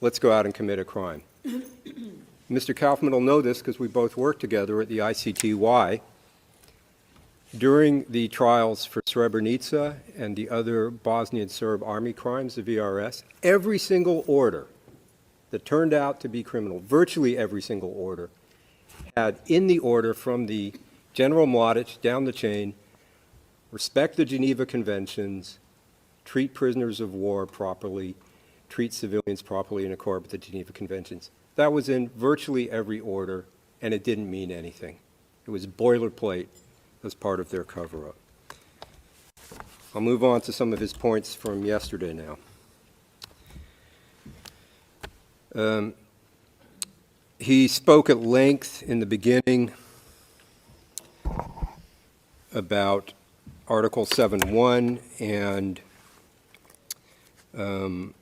let's go out and commit a crime. Mr. Kaufman will know this because we both worked together at the ICTY. During the trials for Srebrenica and the other Bosnian Serb army crimes, the VRS, every single order that turned out to be criminal, virtually every single order, had in the order from the General Mladic down the chain, respect the Geneva Conventions, treat prisoners of war properly, treat civilians properly in accord with the Geneva Conventions. That was in virtually every order, and it didn't mean anything. It was boilerplate as part of their cover-up. I'll move on to some of his points from yesterday now. He spoke at length in the beginning about Article 7.1 and an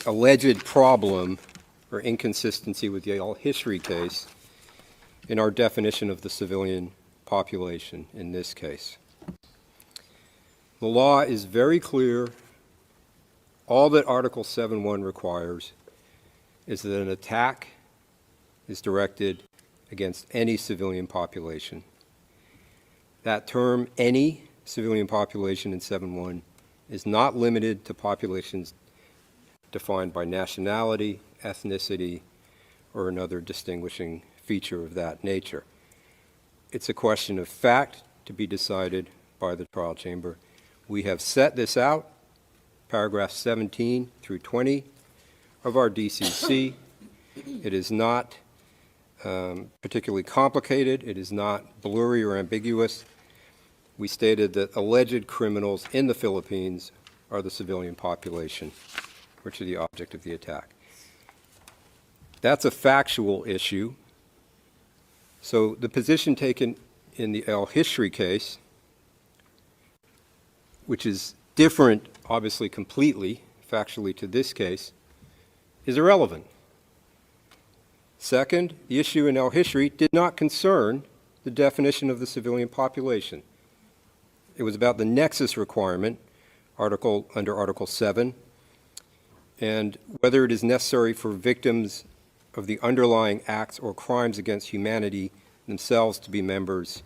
alleged problem or inconsistency with the al-Hishri case in our definition of the civilian population in this case. The law is very clear. All that Article 7.1 requires is that an attack is directed against any civilian population. That term, any civilian population in 7.1, is not limited to populations defined by nationality, ethnicity, or another distinguishing feature of that nature. It's a question of fact to be decided by the trial chamber. We have set this out, paragraphs 17 through 20 of our DCC. It is not particularly complicated. It is not blurry or ambiguous. We stated that alleged criminals in the Philippines are the civilian population, which are the object of the attack. That's a factual issue. So the position taken in the al-Hishri case, which is different, obviously completely, factually to this case, is irrelevant. Second, the issue in al-Hishri did not concern the definition of the civilian population. It was about the nexus requirement under Article 7 and whether it is necessary for victims of the underlying acts or crimes against humanity themselves to be members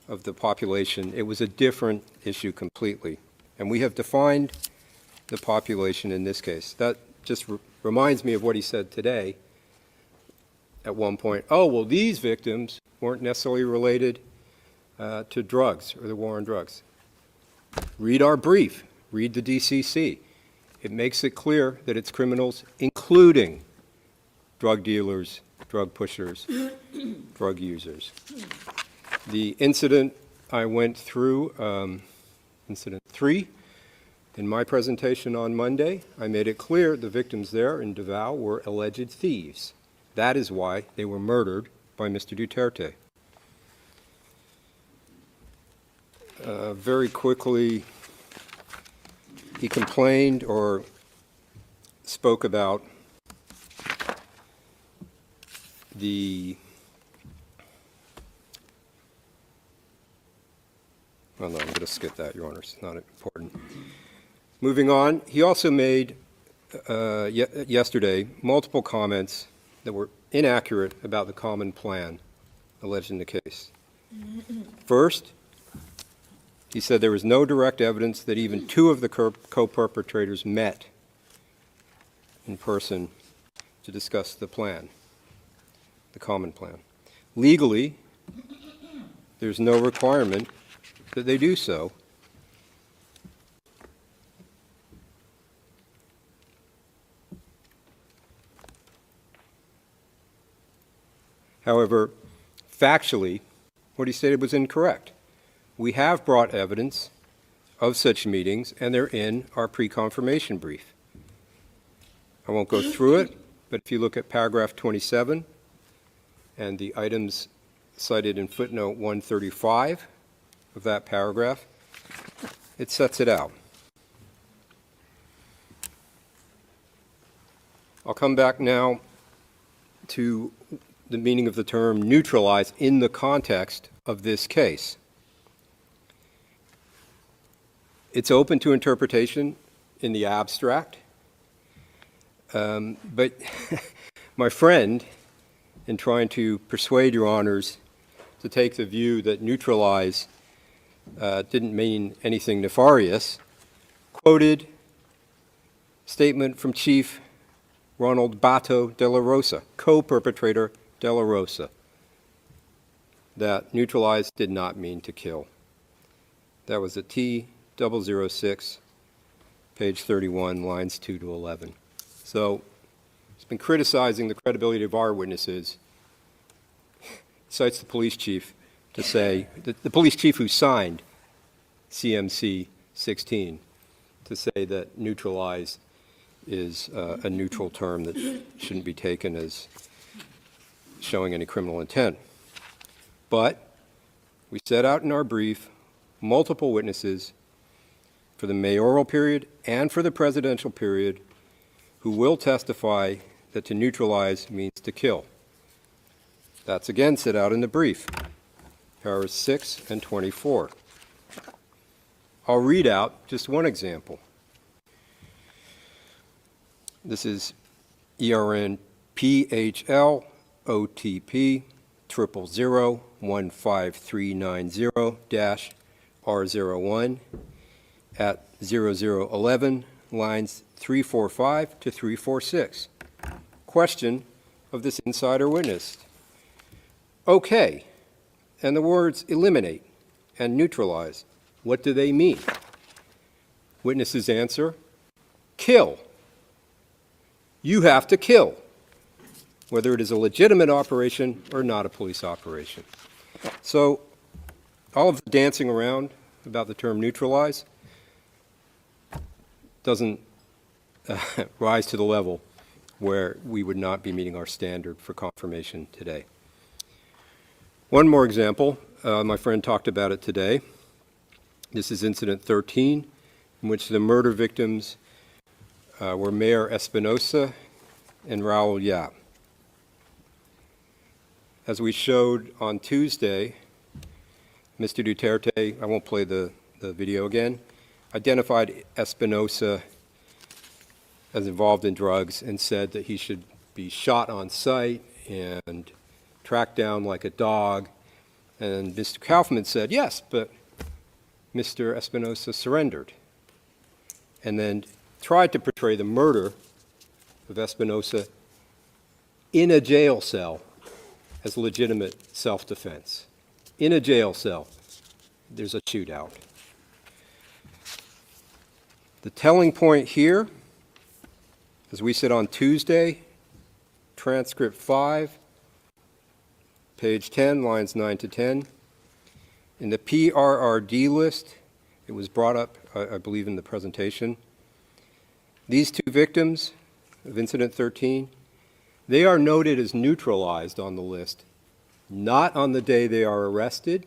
of the population. It was a different issue completely. And we have defined the population in this case. That just reminds me of what he said today at one point. Oh, well, these victims weren't necessarily related to drugs or the war on drugs. Read our brief. Read the DCC. It makes it clear that it's criminals, including drug dealers, drug pushers, drug users. The incident I went through, incident 3, in my presentation on Monday, I made it clear the victims there in Davao were alleged thieves. That is why they were murdered by Mr. Duterte. Very quickly, he complained or spoke about well, no, I'm going to skip that, Your Honor. It's not important. Moving on, he also made yesterday multiple comments that were inaccurate about the common plan alleged in the case. First, he said there was no direct evidence that even 2 of the co-perpetrators met in person to discuss the plan, the common plan. Legally, there's no requirement that they do so. However, factually, what he stated was incorrect. We have brought evidence of such meetings, and they're in our pre-confirmation brief. I won't go through it, but if you look at paragraph 27 and the items cited in footnote 135 of that paragraph, it sets it out. I'll come back now to the meaning of the term neutralize in the context of this case. It's open to interpretation in the abstract, But my friend, in trying to persuade your honors to take the view that neutralize didn't mean anything nefarious, quoted statement from Chief Ronald Bato de la Rosa, co-perpetrator de la Rosa, that neutralize did not mean to kill. That was at T006, page 31, lines 2 to 11. So he's been criticizing the credibility of our witnesses. Cites the police chief to say, the police chief who signed CMC 16, to say that neutralize is a neutral term that shouldn't be taken as showing any criminal intent. But we set out in our brief multiple witnesses for the mayoral period and for the presidential period who will testify that to neutralize means to kill. That's again set out in the brief, paragraphs 6 and 24. I'll read out just one example. This is ERN PHL OTP 000-15390-R01 at 0011, lines 345 to 346. Question of this insider witness. Okay, and the words eliminate and neutralize, what do they mean? Witness's answer, kill. You have to kill, whether it is a legitimate operation or not a police operation. So all of the dancing around about the term neutralize doesn't rise to the level where we would not be meeting our standard for confirmation today. One more example, my friend talked about it today. This is incident 13, in which the murder victims were Mayor Espinosa and Raul Yap. As we showed on Tuesday, Mr. Duterte, I won't play the video again, identified Espinosa as involved in drugs and said that he should be shot on sight and tracked down like a dog. And Mr. Kaufman said, yes, but Mr. Espinosa surrendered. And then tried to portray the murder of Espinosa in a jail cell as legitimate self-defense. In a jail cell, there's a shootout. The telling point here, as we said on Tuesday, transcript 5, page 10, lines 9 to 10. In the FPRRD list, it was brought up, I believe, in the presentation. These two victims of incident 13, they are noted as neutralized on the list, not on the day they are arrested,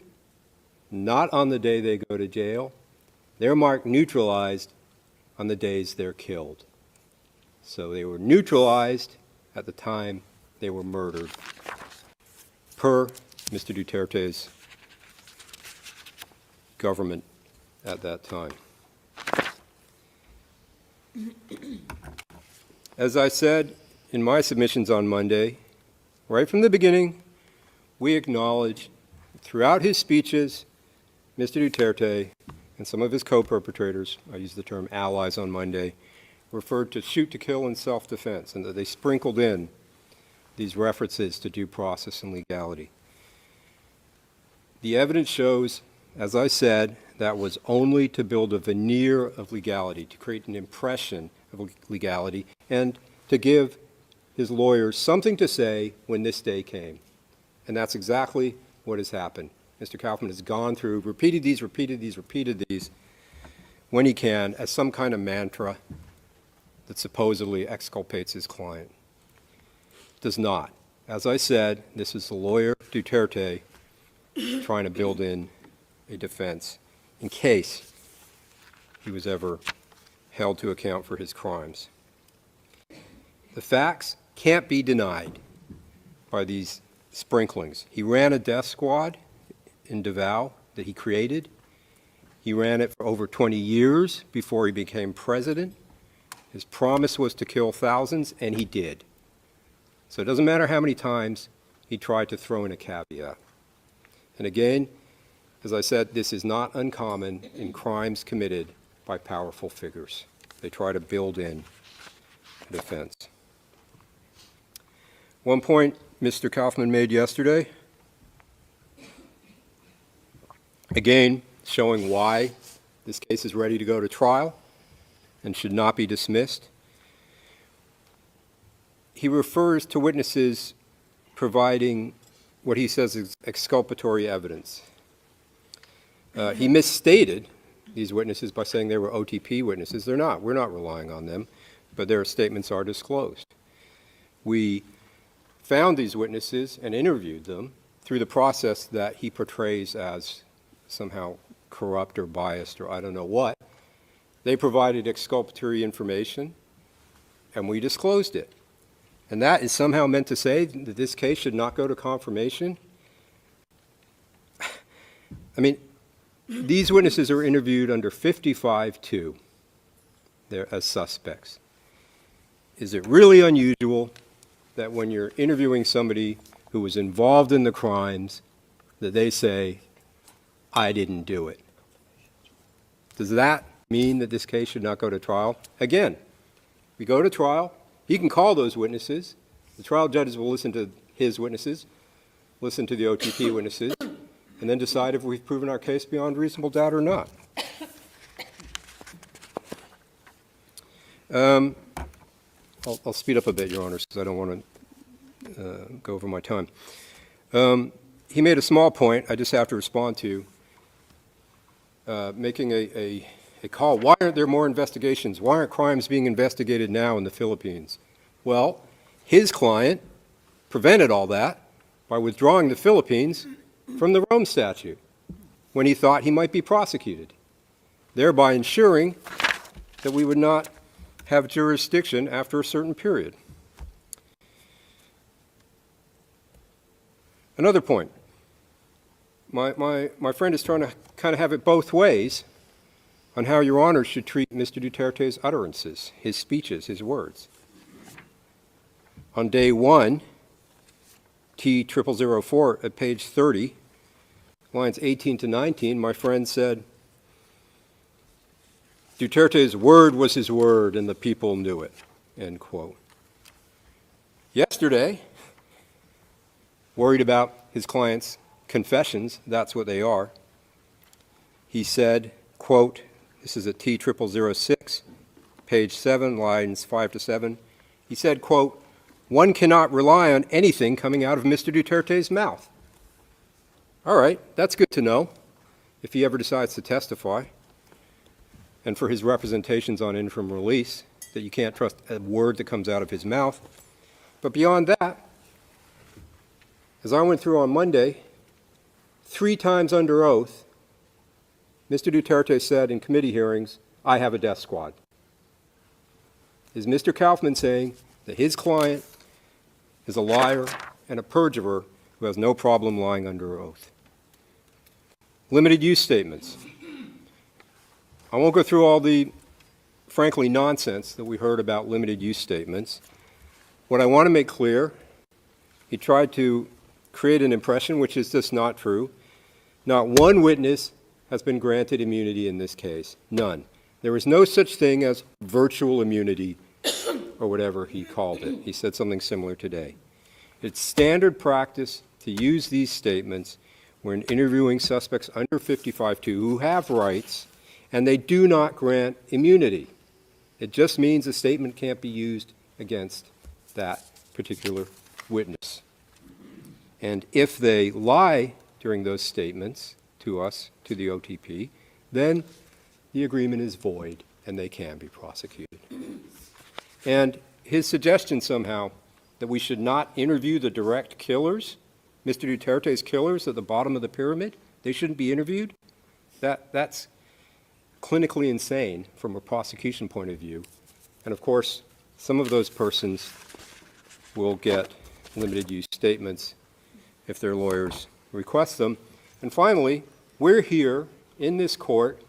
not on the day they go to jail. They're marked neutralized on the days they're killed. So they were neutralized at the time they were murdered, per Mr. Duterte's government at that time. As I said in my submissions on Monday, right from the beginning, we acknowledged throughout his speeches, Mr. Duterte and some of his co-perpetrators, I used the term allies on Monday, referred to shoot to kill and self-defense, and that they sprinkled in these references to due process and legality. The evidence shows, as I said, that was only to build a veneer of legality, to create an impression of legality, and to give his lawyers something to say when this day came. And that's exactly what has happened. Mr. Kaufman has gone through, repeated these, when he can, as some kind of mantra that supposedly exculpates his client. Does not. As I said, this is the lawyer, Duterte, trying to build in a defense in case he was ever held to account for his crimes. The facts can't be denied by these sprinklings. He ran a death squad in Davao that he created. He ran it for over 20 years before he became president. His promise was to kill thousands, and he did. So it doesn't matter how many times he tried to throw in a caveat. And again, as I said, this is not uncommon in crimes committed by powerful figures. They try to build in a defense. One point Mr. Kaufman made yesterday, again, showing why this case is ready to go to trial and should not be dismissed. He refers to witnesses providing what he says is exculpatory evidence. He misstated these witnesses by saying they were OTP witnesses. They're not. We're not relying on them, but their statements are disclosed. We found these witnesses and interviewed them through the process that he portrays as somehow corrupt or biased or I don't know what. They provided exculpatory information, and we disclosed it. And that is somehow meant to say that this case should not go to confirmation? I mean, these witnesses are interviewed under 55-2. They're as suspects. Is it really unusual that when you're interviewing somebody who was involved in the crimes, that they say, I didn't do it? Does that mean that this case should not go to trial? Again, we go to trial. He can call those witnesses. The trial judges will listen to his witnesses, listen to the OTP witnesses, and then decide if we've proven our case beyond reasonable doubt or not. I'll speed up a bit, Your Honors, because I don't want to go over my time. He made a small point I just have to respond to, making a call. Why aren't there more investigations? Why aren't crimes being investigated now in the Philippines? Well, his client prevented all that by withdrawing the Philippines from the Rome Statute when he thought he might be prosecuted, thereby ensuring that we would not have jurisdiction after a certain period. Another point. My friend is trying to kind of have it both ways on how Your Honor should treat Mr. Duterte's utterances, his speeches, his words. On day 1, T0004 at page 30, lines 18 to 19, my friend said, Duterte's word was his word and the people knew it, end quote. Yesterday, worried about his client's confessions, that's what they are, he said, quote, this is at T0006, page 7, lines 5 to 7, he said, quote, one cannot rely on anything coming out of Mr. Duterte's mouth. All right, that's good to know if he ever decides to testify, and for his representations on interim release, that you can't trust a word that comes out of his mouth. But beyond that, as I went through on Monday, 3 times under oath, Mr. Duterte said in committee hearings, I have a death squad. Is Mr. Kaufman saying that his client is a liar and a perjurer who has no problem lying under oath? Limited use statements. I won't go through all the, frankly, nonsense that we heard about limited use statements. What I want to make clear, he tried to create an impression which is just not true. Not one witness has been granted immunity in this case. None. There is no such thing as virtual immunity or whatever he called it. He said something similar today. It's standard practice to use these statements when interviewing suspects under 55-2 who have rights, and they do not grant immunity. It just means a statement can't be used against that particular witness. And if they lie during those statements to us, to the OTP, then the agreement is void and they can be prosecuted. And his suggestion somehow that we should not interview the direct killers, Mr. Duterte's killers at the bottom of the pyramid, they shouldn't be interviewed, that's clinically insane from a prosecution point of view. And of course, some of those persons will get limited use statements if their lawyers request them. And finally, we're here in this court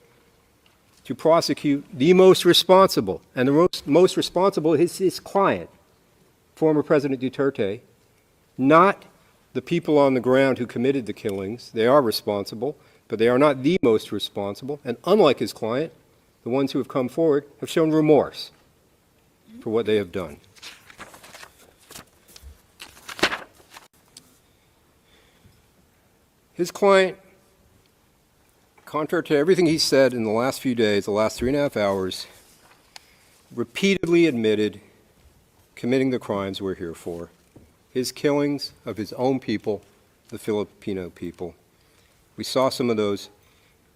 to prosecute the most responsible, and the most responsible is his client, former President Duterte, not the people on the ground who committed the killings. They are responsible, but they are not the most responsible. And unlike his client, the ones who have come forward have shown remorse for what they have done. His client, contrary to everything he said in the last few days, the last 3.5 hours, repeatedly admitted committing the crimes we're here for. His killings of his own people, the Filipino people. We saw some of those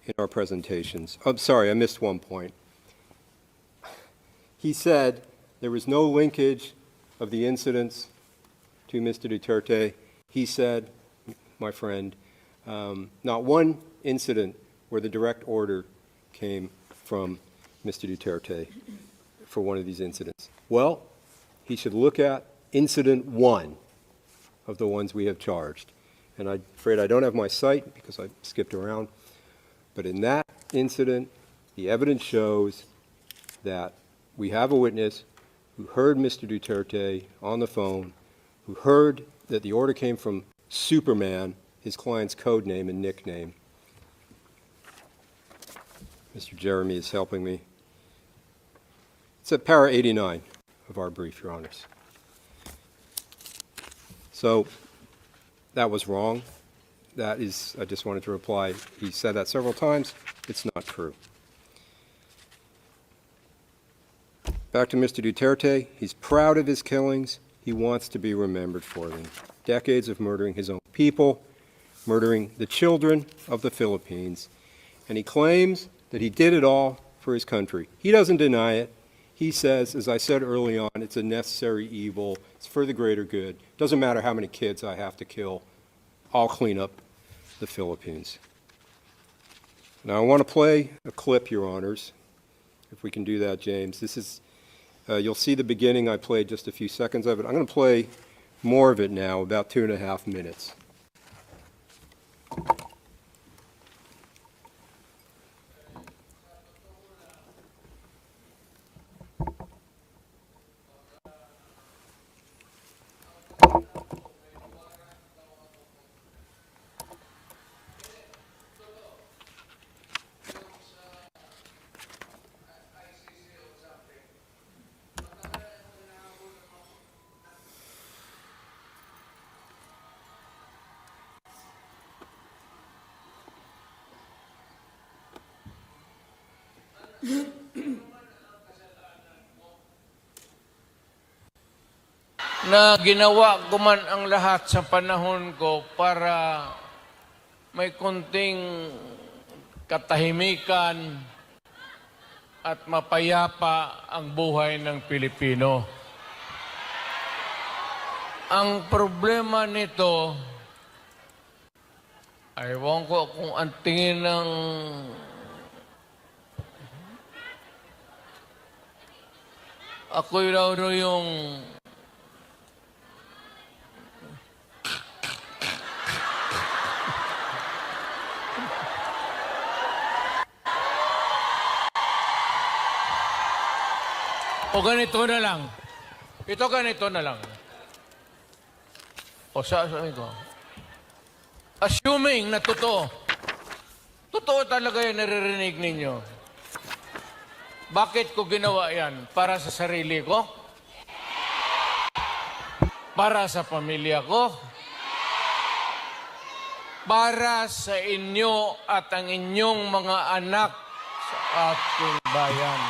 in our presentations. I'm sorry, I missed one point. He said there was no linkage of the incidents to Mr. Duterte. He said, my friend, not one incident where the direct order came from Mr. Duterte for one of these incidents. Well, he should look at incident 1 of the ones we have charged. And I'm afraid I don't have my cite because I skipped around. But in that incident, the evidence shows that we have a witness who heard Mr. Duterte on the phone, who heard that the order came from Superman, his client's code name and nickname. Mr. Jeremy is helping me. It's at para 89 of our brief, Your Honors. So that was wrong. That is, I just wanted to reply. He said that several times. It's not true. Back to Mr. Duterte. He's proud of his killings. He wants to be remembered for them. Decades of murdering his own people, murdering the children of the Philippines. And he claims that he did it all for his country. He doesn't deny it. He says, as I said early on, it's a necessary evil. It's for the greater good. Doesn't matter how many kids I have to kill. I'll clean up the Philippines. Now I want to play a clip, Your Honors, if we can do that, James. This is, you'll see the beginning. I played just a few seconds of it. I'm going to play more of it now, about 2.5 minutes. Na ginawa ko man ang lahat sa panahon ko para may konting katahimikan at mapayapa ang buhay ng Pilipino. Ang problema nito, ewan ko kung ang tingin ng ako'y raw yung o ganito na lang. Ito ganito na lang. O sabi ko, assuming na totoo, totoo talaga yung naririnig ninyo. Bakit ko ginawa yan? Para sa sarili ko? Para sa pamilya ko? Para sa inyo at ang inyong mga anak sa ating bayan.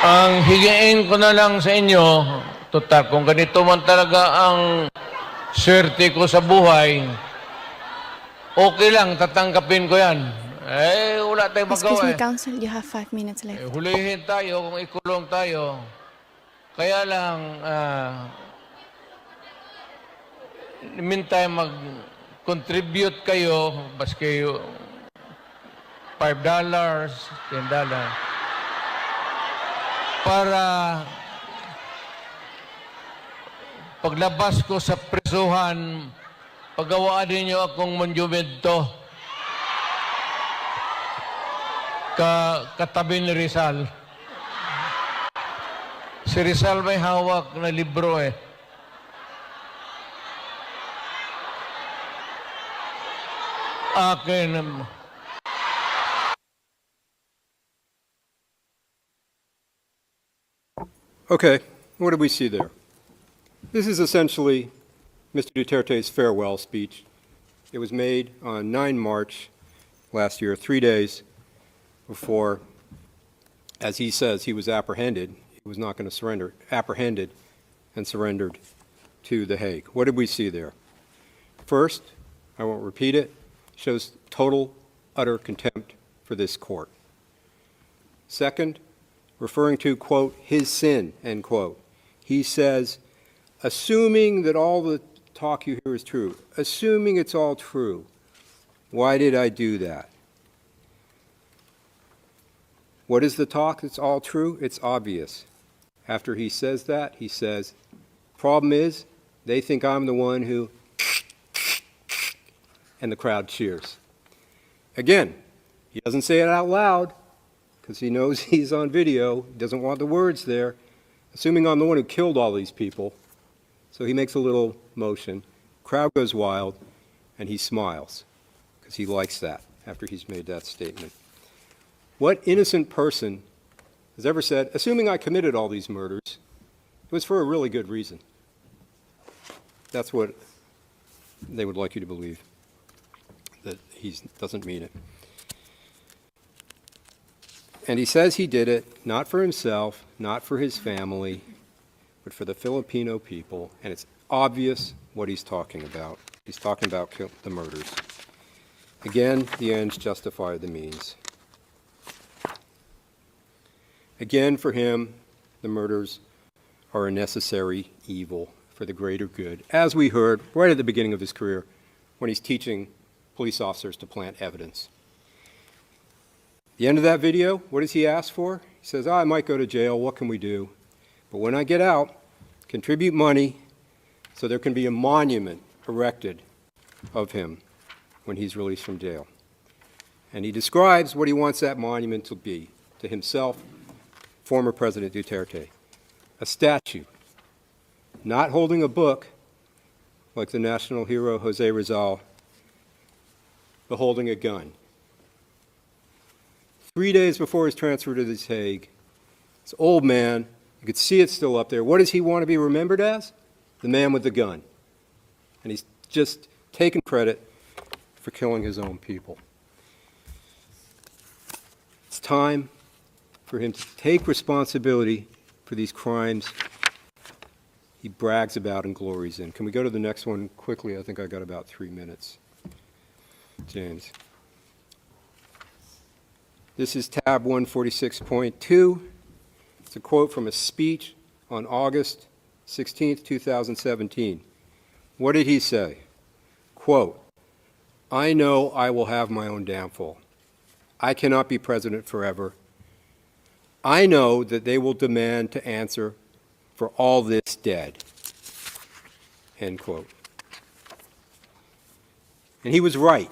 Ang higain ko na lang sa inyo, total, kung ganito man talaga ang swerte ko sa buhay, okay lang, tatanggapin ko yan. Eh, wala tayong magawa. Excuse me, Counsel, you have 5 minutes left. Hulihin tayo kung ikulong tayo. Kaya lang, meantime, mag-contribute kayo, baski $5, $10, para paglabas ko sa prisuhan, paggawaan ninyo akong monumento katabi ni Rizal. Si Rizal may hawak na libro eh. Akin. Okay, what do we see there? This is essentially Mr. Duterte's farewell speech. It was made on 9 March last year, 3 days before, as he says, he was apprehended. He was not going to surrender, apprehended and surrendered to The Hague. What did we see there? First, I won't repeat it, shows total, utter contempt for this court. Second, referring to, quote, his sin, end quote, he says, assuming that all the talk you hear is true, assuming it's all true, why did I do that? What is the talk that's all true? It's obvious. After he says that, he says, problem is, they think I'm the one who, and the crowd cheers. Again, he doesn't say it out loud because he knows he's on video, he doesn't want the words there, assuming I'm the one who killed all these people. So he makes a little motion, crowd goes wild, and he smiles because he likes that after he's made that statement. What innocent person has ever said, assuming I committed all these murders, it was for a really good reason? That's what they would like you to believe, that he doesn't mean it. And he says he did it not for himself, not for his family, but for the Filipino people, and it's obvious what he's talking about. He's talking about the murders. Again, the ends justify the means. Again, for him, the murders are a necessary evil for the greater good, as we heard right at the beginning of his career when he's teaching police officers to plant evidence. The end of that video, what does he ask for? He says, I might go to jail, what can we do? But when I get out, contribute money so there can be a monument erected of him when he's released from jail. And he describes what he wants that monument to be to himself, former President Duterte. A statue, not holding a book like the national hero Jose Rizal, but holding a gun. 3 days before his transfer to The Hague, this old man, you could see it still up there. What does he want to be remembered as? The man with the gun. And he's just taken credit for killing his own people. It's time for him to take responsibility for these crimes he brags about and glories in. Can we go to the next one quickly? I think I got about 3 minutes. James. This is tab 146.2. It's a quote from a speech on August 16th, 2017. What did he say? Quote, I know I will have my own downfall. I cannot be president forever. I know that they will demand to answer for all this dead. End quote. And he was right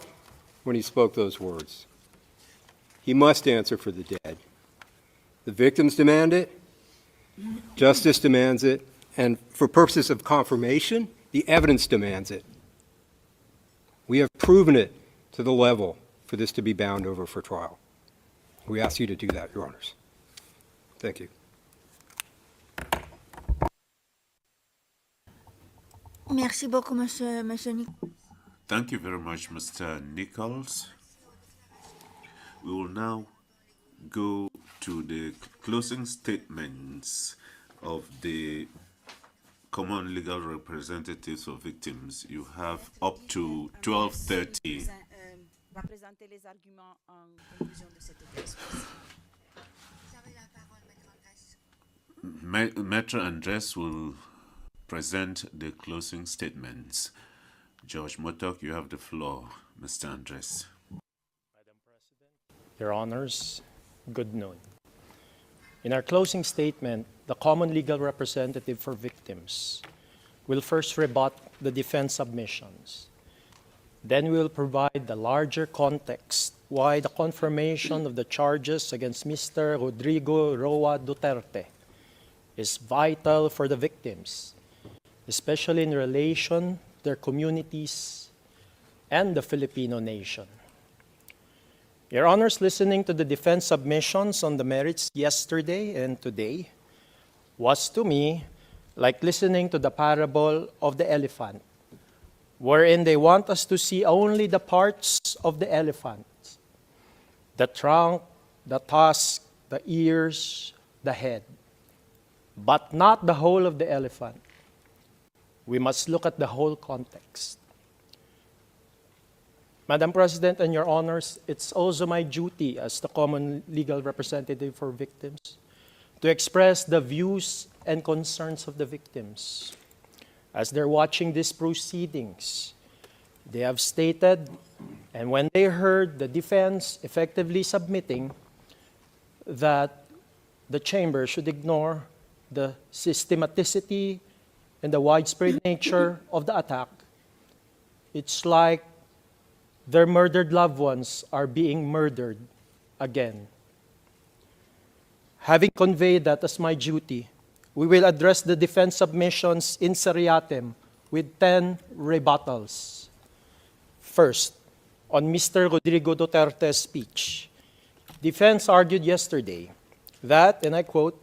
when he spoke those words. He must answer for the dead. The victims demand it, justice demands it, and for purposes of confirmation, the evidence demands it. We have proven it to the level for this to be bound over for trial. We ask you to do that, Your Honors. Thank you. Merci beaucoup, Monsieur Thank you very much, Mr. Nichols. We will now go to the closing statements of the common legal representatives of victims. You have up to 12:30. Maître Andres will present the closing statements. George Motok, you have the floor, Mr. Andres. Your Honors, good noon. In our closing statement, the common legal representative for victims will first rebut the defense submissions. Then we will provide the larger context why the confirmation of the charges against Mr. Rodrigo Roa Duterte is vital for the victims, especially in relation to their communities and the Filipino nation. Your Honors, listening to the defense submissions on the merits yesterday and today was to me like listening to the parable of the elephant, wherein they want us to see only the parts of the elephant: the trunk, the tusk, the ears, the head, but not the whole of the elephant. We must look at the whole context. Madam President and Your Honors, it's also my duty as the common legal representative for victims to express the views and concerns of the victims. As they're watching these proceedings, they have stated, and when they heard the defense effectively submitting that the chamber should ignore the systematicity and the widespread nature of the attack, it's like their murdered loved ones are being murdered again. Having conveyed that as my duty, we will address the defense submissions in seriatim with 10 rebuttals. First, on Mr. Rodrigo Duterte's speech, defense argued yesterday that, and I quote,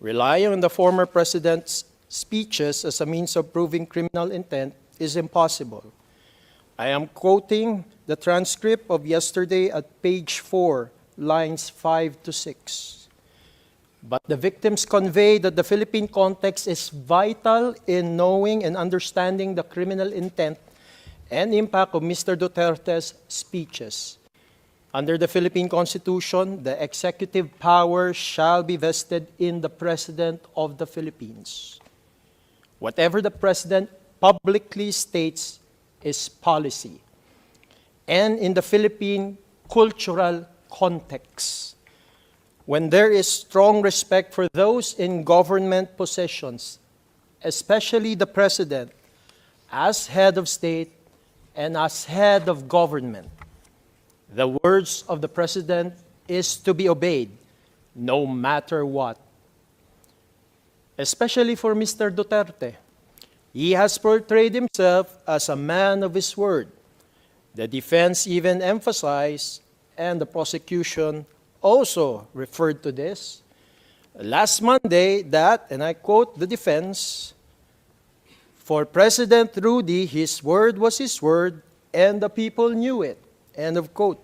"relying on the former president's speeches as a means of proving criminal intent is impossible." I am quoting the transcript of yesterday at page 4, lines 5 to 6. But the victims convey that the Philippine context is vital in knowing and understanding the criminal intent and impact of Mr. Duterte's speeches. Under the Philippine Constitution, the executive power shall be vested in the President of the Philippines. Whatever the President publicly states is policy. And in the Philippine cultural context, when there is strong respect for those in government positions, especially the President, as head of state and as head of government, the words of the President is to be obeyed, no matter what. Especially for Mr. Duterte, he has portrayed himself as a man of his word. The defense even emphasized, and the prosecution also referred to this last Monday, that, and I quote the defense, "For President Rudy, his word was his word, and the people knew it." End of quote.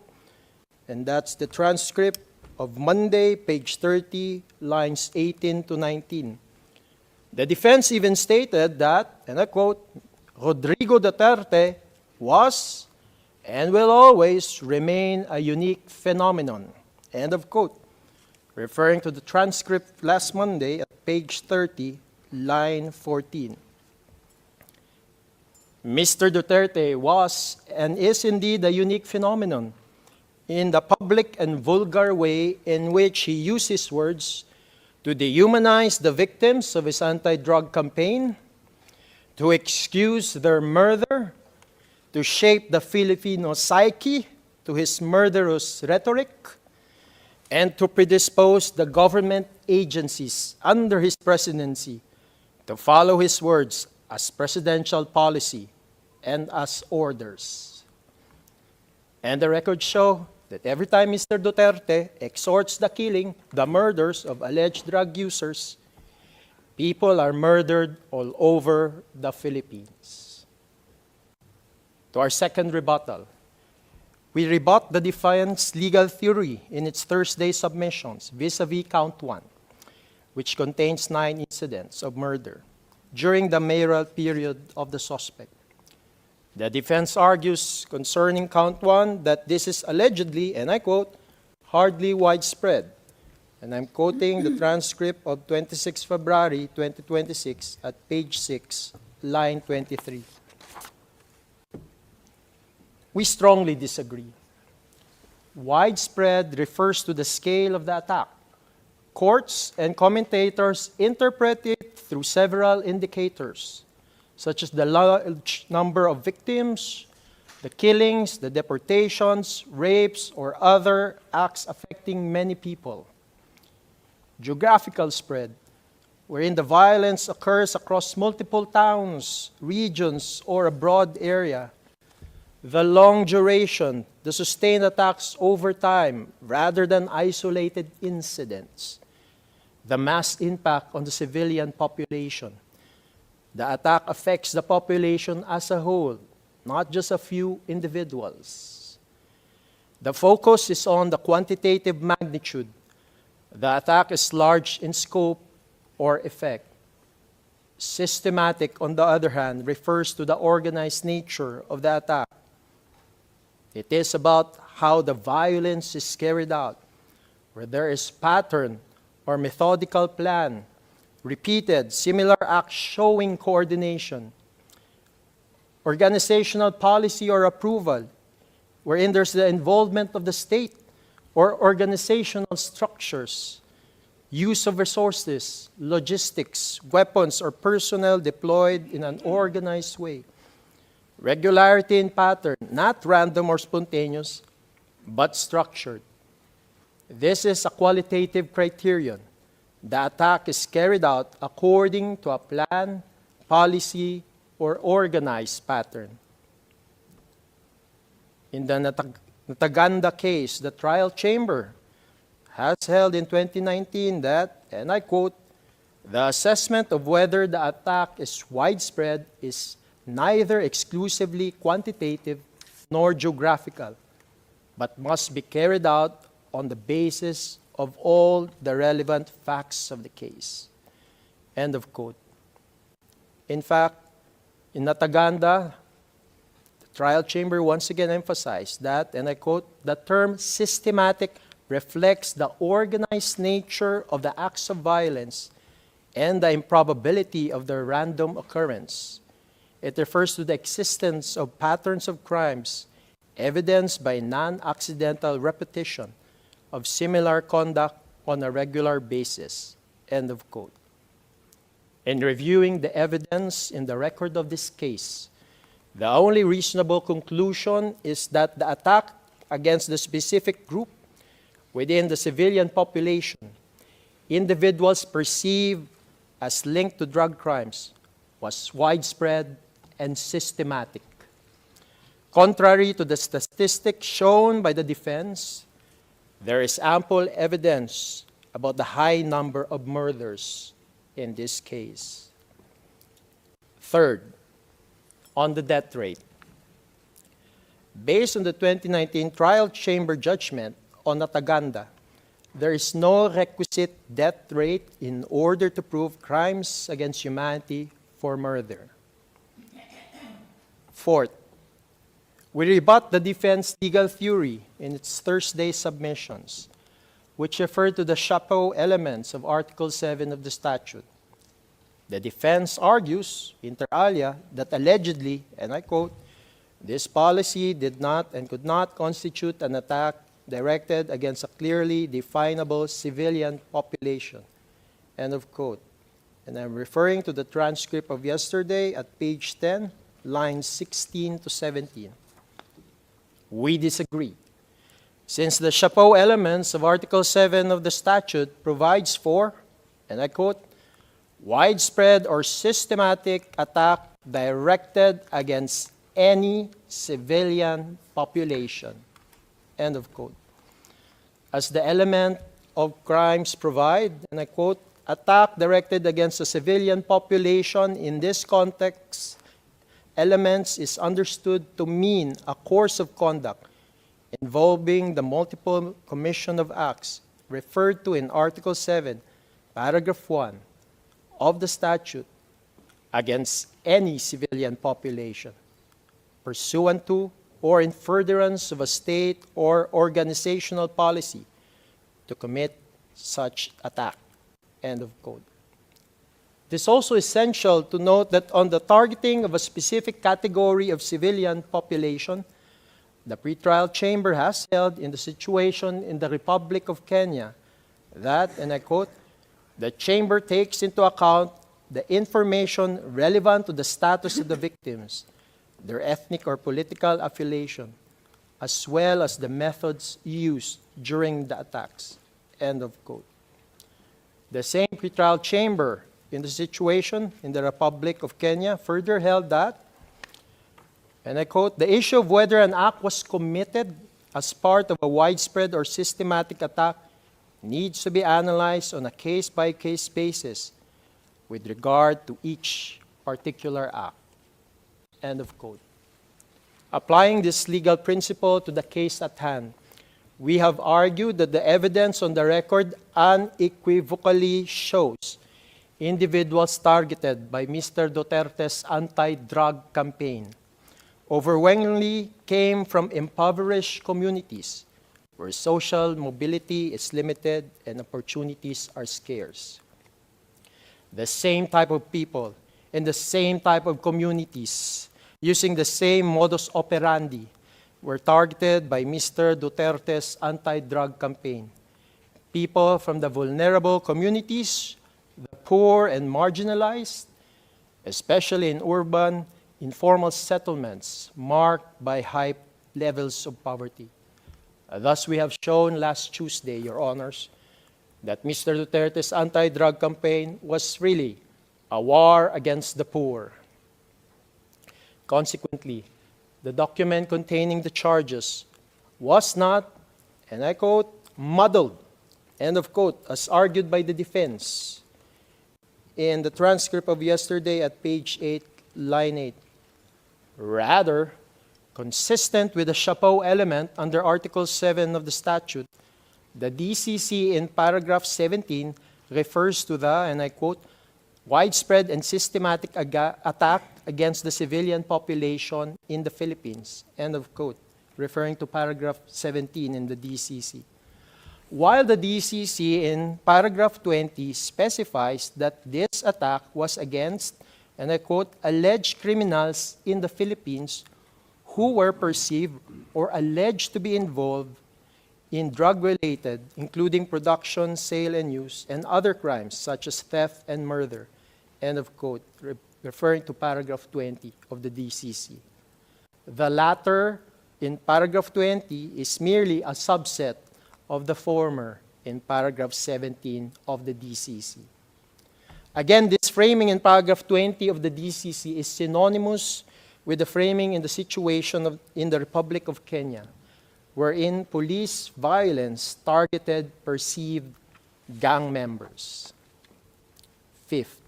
And that's the transcript of Monday, page 30, lines 18 to 19. The defense even stated that, and I quote, "Rodrigo Duterte was and will always remain a unique phenomenon." End of quote. Referring to the transcript last Monday at page 30, line 14. Mr. Duterte was and is indeed a unique phenomenon in the public and vulgar way in which he used his words to dehumanize the victims of his anti-drug campaign, to excuse their murder, to shape the Filipino psyche to his murderous rhetoric, and to predispose the government agencies under his presidency to follow his words as presidential policy and as orders. And the records show that every time Mr. Duterte exhorts the killing, the murders of alleged drug users, people are murdered all over the Philippines. To our second rebuttal, we rebut the defense legal theory in its Thursday submissions vis-a-vis count 1, which contains 9 incidents of murder during the mayoral period of the suspect. The defense argues concerning count 1 that this is allegedly, and I quote, "hardly widespread." And I'm quoting the transcript of 26 February 2026 at page 6, line 23. We strongly disagree. Widespread refers to the scale of the attack. Courts and commentators interpret it through several indicators, such as the large number of victims, the killings, the deportations, rapes, or other acts affecting many people. Geographical spread, wherein the violence occurs across multiple towns, regions, or a broad area. The long duration, the sustained attacks over time rather than isolated incidents. The mass impact on the civilian population. The attack affects the population as a whole, not just a few individuals. The focus is on the quantitative magnitude. The attack is large in scope or effect. Systematic, on the other hand, refers to the organized nature of the attack. It is about how the violence is carried out, where there is pattern or methodical plan, repeated similar acts showing coordination, organizational policy or approval, wherein there's the involvement of the state or organizational structures, use of resources, logistics, weapons, or personnel deployed in an organized way. Regularity in pattern, not random or spontaneous, but structured. This is a qualitative criterion. The attack is carried out according to a plan, policy, or organized pattern. In the Nataganda case, the trial chamber has held in 2019 that, and I quote, the assessment of whether the attack is widespread is neither exclusively quantitative nor geographical, but must be carried out on the basis of all the relevant facts of the case. End of quote. In fact, in Nataganda, the trial chamber once again emphasized that, and I quote, the term systematic reflects the organized nature of the acts of violence and the improbability of their random occurrence. It refers to the existence of patterns of crimes evidenced by non-accidental repetition of similar conduct on a regular basis. End of quote. In reviewing the evidence in the record of this case, the only reasonable conclusion is that the attack against the specific group within the civilian population, individuals perceived as linked to drug crimes, was widespread and systematic. Contrary to the statistics shown by the defense, there is ample evidence about the high number of murders in this case. Third, on the death rate. Based on the 2019 trial chamber judgment on Nataganda, there is no requisite death rate in order to prove crimes against humanity for murder. Fourth, we rebut the defense legal theory in its Thursday submissions, which refer to the chapeau elements of Article 7 of the statute. The defense argues, inter alia, that allegedly, and I quote, this policy did not and could not constitute an attack directed against a clearly definable civilian population. End of quote. And I'm referring to the transcript of yesterday at page 10, lines 16 to 17. We disagree. Since the chapeau elements of Article 7 of the statute provides for, and I quote, widespread or systematic attack directed against any civilian population. End of quote. As the element of crimes provide, and I quote, attack directed against a civilian population in this context, elements is understood to mean a course of conduct involving the multiple commission of acts referred to in Article 7, Paragraph 1 of the statute against any civilian population, pursuant to or in furtherance of a state or organizational policy to commit such attack. End of quote. It is also essential to note that on the targeting of a specific category of civilian population, the pretrial chamber has held in the situation in the Republic of Kenya that, and I quote, the chamber takes into account the information relevant to the status of the victims, their ethnic or political affiliation, as well as the methods used during the attacks. End of quote. The same pretrial chamber in the situation in the Republic of Kenya further held that, and I quote, the issue of whether an act was committed as part of a widespread or systematic attack needs to be analyzed on a case-by-case basis with regard to each particular act. End of quote. Applying this legal principle to the case at hand, we have argued that the evidence on the record unequivocally shows individuals targeted by Mr. Duterte's anti-drug campaign overwhelmingly came from impoverished communities where social mobility is limited and opportunities are scarce. The same type of people in the same type of communities using the same modus operandi were targeted by Mr. Duterte's anti-drug campaign. People from the vulnerable communities, the poor and marginalized, especially in urban, informal settlements marked by high levels of poverty. Thus, we have shown last Tuesday, Your Honors, that Mr. Duterte's anti-drug campaign was really a war against the poor. Consequently, the document containing the charges was not, and I quote, muddled, end of quote, as argued by the defense in the transcript of yesterday at page 8, line 8. Rather, consistent with the chapeau element under Article 7 of the statute, the DCC in paragraph 17 refers to the, and I quote, widespread and systematic attack against the civilian population in the Philippines, end of quote, referring to paragraph 17 in the DCC. While the DCC in paragraph 20 specifies that this attack was against, and I quote, alleged criminals in the Philippines who were perceived or alleged to be involved in drug-related, including production, sale, and use, and other crimes such as theft and murder, end of quote, referring to paragraph 20 of the DCC. The latter, in paragraph 20, is merely a subset of the former in paragraph 17 of the DCC. Again, this framing in paragraph 20 of the DCC is synonymous with the framing in the situation in the Republic of Kenya, wherein police violence targeted perceived gang members. Fifth,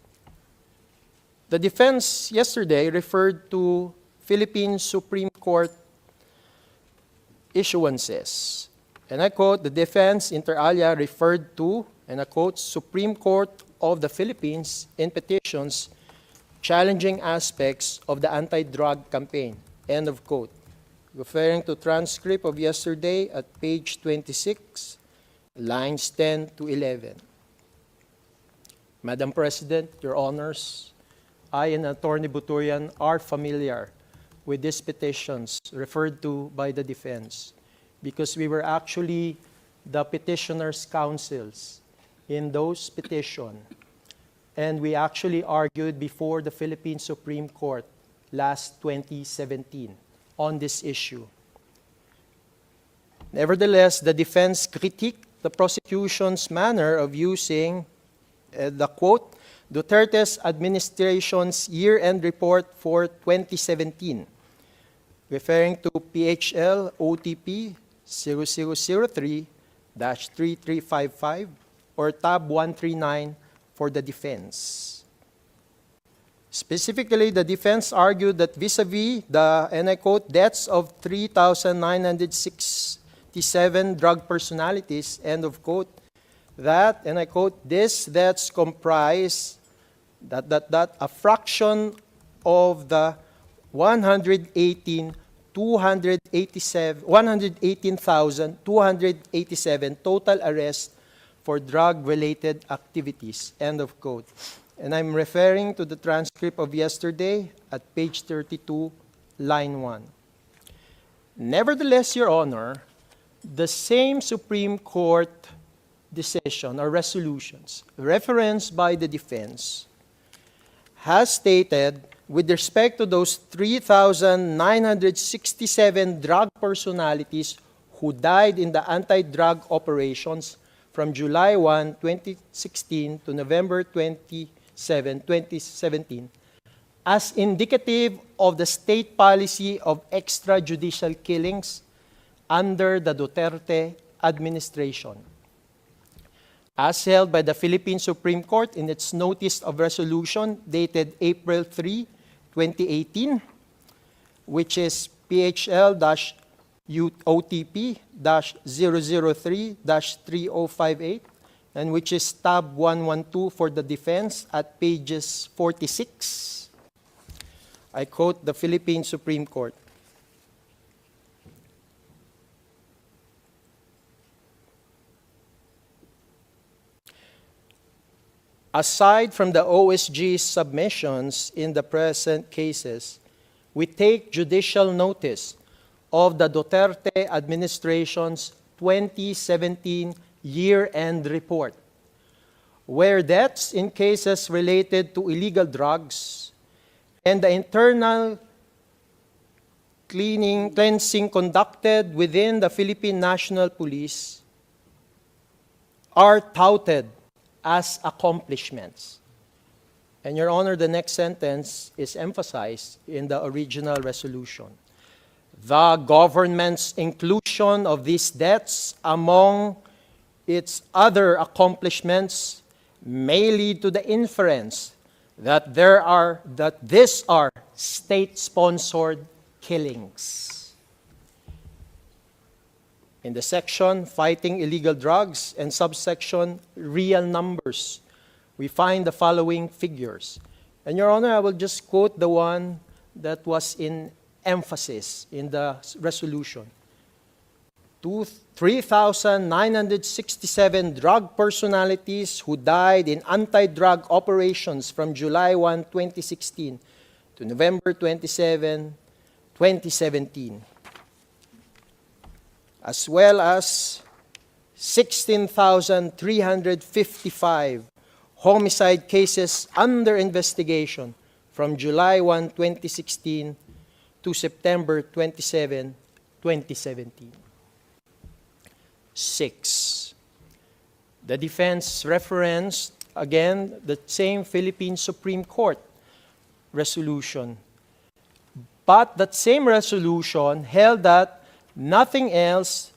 the defense yesterday referred to Philippine Supreme Court issuances. And I quote, the defense inter alia referred to, and I quote, Supreme Court of the Philippines in petitions challenging aspects of the anti-drug campaign, end of quote. Referring to transcript of yesterday at page 26, lines 10 to 11. Madam President, Your Honors, I and Attorney Buturian are familiar with these petitions referred to by the defense because we were actually the petitioners' counsels in those petitions. And we actually argued before the Philippine Supreme Court last 2017 on this issue. Nevertheless, the defense critiqued the prosecution's manner of using the quote, Duterte's administration's year-end report for 2017, referring to PHL OTP 0003-3355 or tab 139 for the defense. Specifically, the defense argued that vis-a-vis the, and I quote, deaths of 3,967 drug personalities, end of quote, that, and I quote, these deaths comprise a fraction of the 118,287 total arrests for drug-related activities, end of quote. And I'm referring to the transcript of yesterday at page 32, line 1. Nevertheless, Your Honor, the same Supreme Court decision or resolutions referenced by the defense has stated with respect to those 3,967 drug personalities who died in the anti-drug operations from July 1, 2016 to November 27, 2017, as indicative of the state policy of extrajudicial killings under the Duterte administration. As held by the Philippine Supreme Court in its notice of resolution dated April 3, 2018, which is PHL-OTP-003-3058, and which is tab 112 for the defense at pages 46. I quote the Philippine Supreme Court. Aside from the OSG's submissions in the present cases, we take judicial notice of the Duterte administration's 2017 year-end report, where deaths in cases related to illegal drugs and the internal cleansing conducted within the Philippine National Police are touted as accomplishments. And Your Honor, the next sentence is emphasized in the original resolution. The government's inclusion of these deaths among its other accomplishments may lead to the inference that these are state-sponsored killings. In the section Fighting Illegal Drugs and subsection Real Numbers, we find the following figures. And Your Honor, I will just quote the one that was in emphasis in the resolution. 3,967 drug personalities who died in anti-drug operations from July 1, 2016 to November 27, 2017. As well as 16,355 homicide cases under investigation from July 1, 2016 to September 27, 2017. 6. The defense referenced, again, the same Philippine Supreme Court resolution. But that same resolution held that nothing else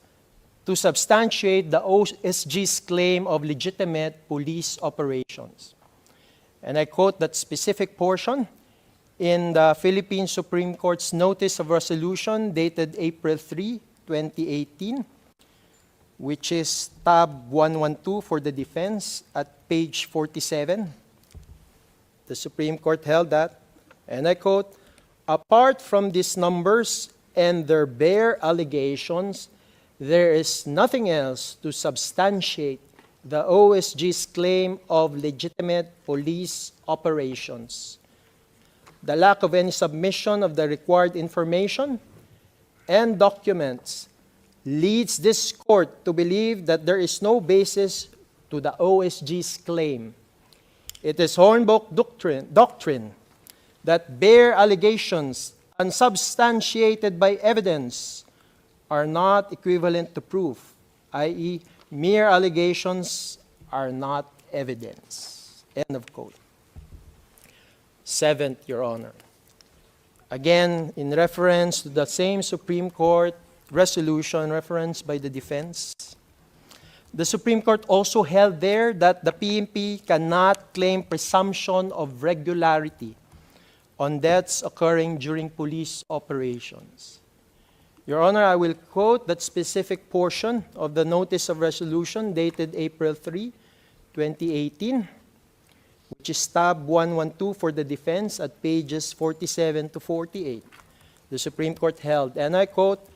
to substantiate the OSG's claim of legitimate police operations. And I quote that specific portion in the Philippine Supreme Court's notice of resolution dated April 3, 2018, which is tab 112 for the defense at page 47. The Supreme Court held that, and I quote, apart from these numbers and their bare allegations, there is nothing else to substantiate the OSG's claim of legitimate police operations. The lack of any submission of the required information and documents leads this court to believe that there is no basis to the OSG's claim. It is Hornbook doctrine that bare allegations unsubstantiated by evidence are not equivalent to proof, i.e., mere allegations are not evidence. End of quote. 7th, Your Honor. Again, in reference to the same Supreme Court resolution referenced by the defense, the Supreme Court also held there that the PNP cannot claim presumption of regularity on deaths occurring during police operations. Your Honor, I will quote that specific portion of the notice of resolution dated April 3, 2018, which is tab 112 for the defense at pages 47 to 48. The Supreme Court held, and I quote,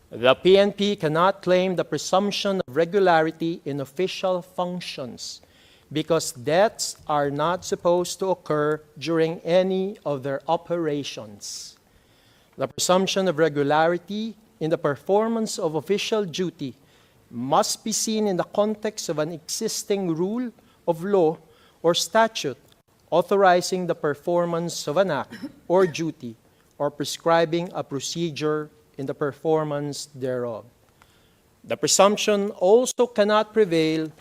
the PNP cannot claim the presumption of regularity in official functions because deaths are not supposed to occur during any of their operations. The presumption of regularity in the performance of official duty must be seen in the context of an existing rule of law or statute authorizing the performance of an act or duty, or prescribing a procedure in the performance thereof. The presumption also cannot prevail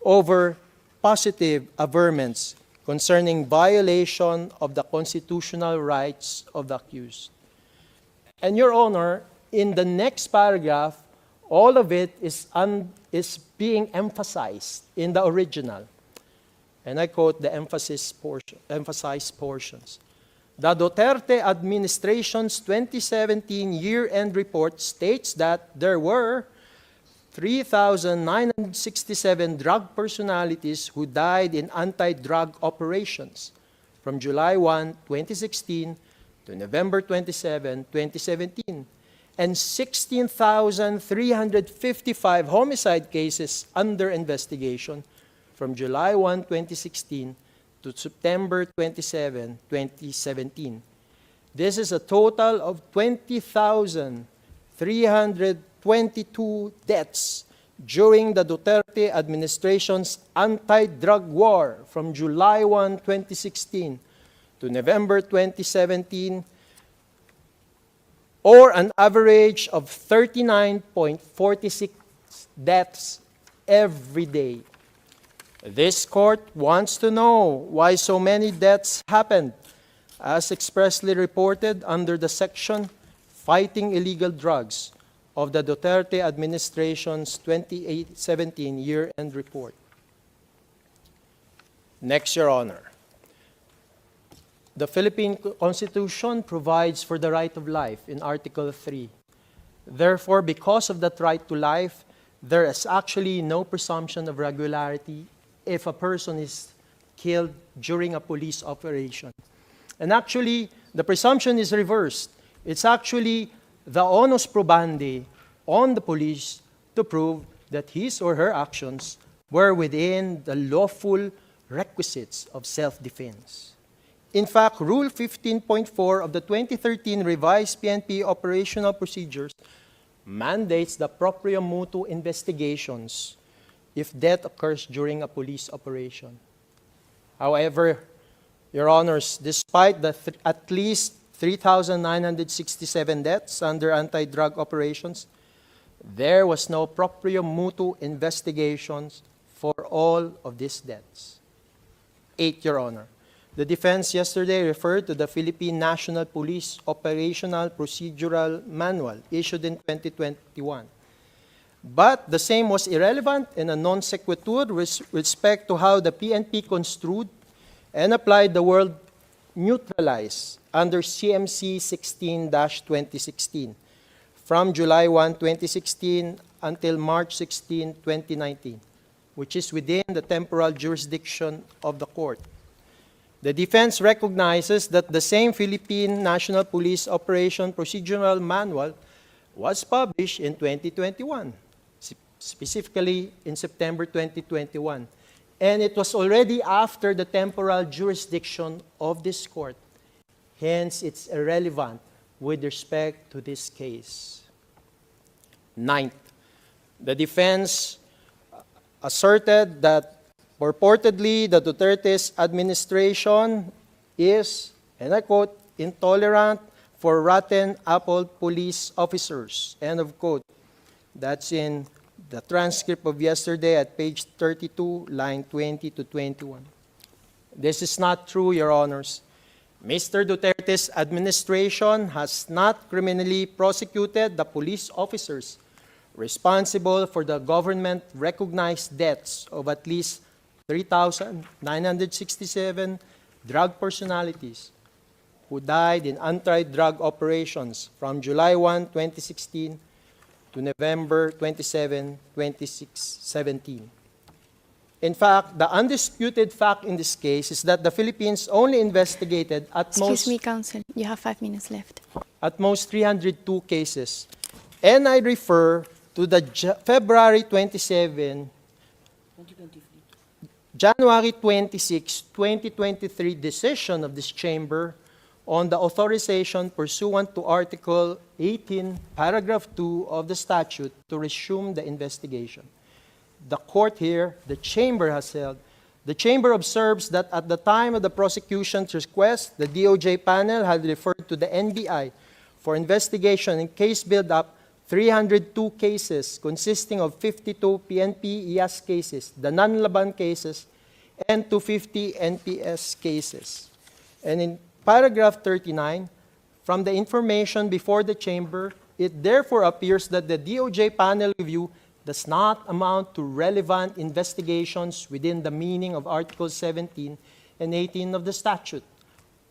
over positive averments concerning violation of the constitutional rights of the accused. And Your Honor, in the next paragraph, all of it is being emphasized in the original. And I quote the emphasized portions. The Duterte administration's 2017 year-end report states that there were 3,967 drug personalities who died in anti-drug operations from July 1, 2016 to November 27, 2017, and 16,355 homicide cases under investigation from July 1, 2016 to September 27, 2017. This is a total of 20,322 deaths during the Duterte administration's anti-drug war from July 1, 2016 to November 2017, or an average of 39.46 deaths every day. This court wants to know why so many deaths happened, as expressly reported under the section Fighting Illegal Drugs of the Duterte administration's 2017 year-end report. Next, Your Honor. The Philippine Constitution provides for the right of life in Article 3. Therefore, because of that right to life, there is actually no presumption of regularity if a person is killed during a police operation. And actually, the presumption is reversed. It's actually the onus probandi on the police to prove that his or her actions were within the lawful requisites of self-defense. In fact, Rule 15.4 of the 2013 revised PNP operational procedures mandates the proprio motu investigations if death occurs during a police operation. However, Your Honors, despite the at least 3,967 deaths under anti-drug operations, there was no proprio motu investigations for all of these deaths. 8, Your Honor. The defense yesterday referred to the Philippine National Police Operational Procedural Manual issued in 2021. But the same was irrelevant and a non sequitur with respect to how the PNP construed and applied the word neutralize under CMC 16-2016 from July 1, 2016 until March 16, 2019, which is within the temporal jurisdiction of the court. The defense recognizes that the same Philippine National Police Operation Procedural Manual was published in 2021, specifically in September 2021. And it was already after the temporal jurisdiction of this court. Hence, it's irrelevant with respect to this case. 9th, the defense asserted that purportedly the Duterte's administration is, and I quote, intolerant for rotten apple police officers, end of quote. That's in the transcript of yesterday at page 32, line 20 to 21. This is not true, Your Honors. Mr. Duterte's administration has not criminally prosecuted the police officers responsible for the government-recognized deaths of at least 3,967 drug personalities who died in anti-drug operations from July 1, 2016 to November 27, 2017. In fact, the undisputed fact in this case is that the Philippines only investigated Excuse me, counsel. You have 5 minutes left. at most 302 cases. And I refer to the February 27, January 26, 2023 decision of this chamber on the authorization pursuant to Article 18, Paragraph 2 of the statute to resume the investigation. The court here, the chamber has held The Chamber observes that at the time of the prosecution's request, the DOJ panel had referred to the NBI for investigation and case build-up 302 cases consisting of 52 PNP IAS cases, the non-Laban cases, and 250 NPS cases. And in paragraph 39, from the information before the Chamber, it therefore appears that the DOJ panel review does not amount to relevant investigations within the meaning of Articles 17 and 18 of the statute.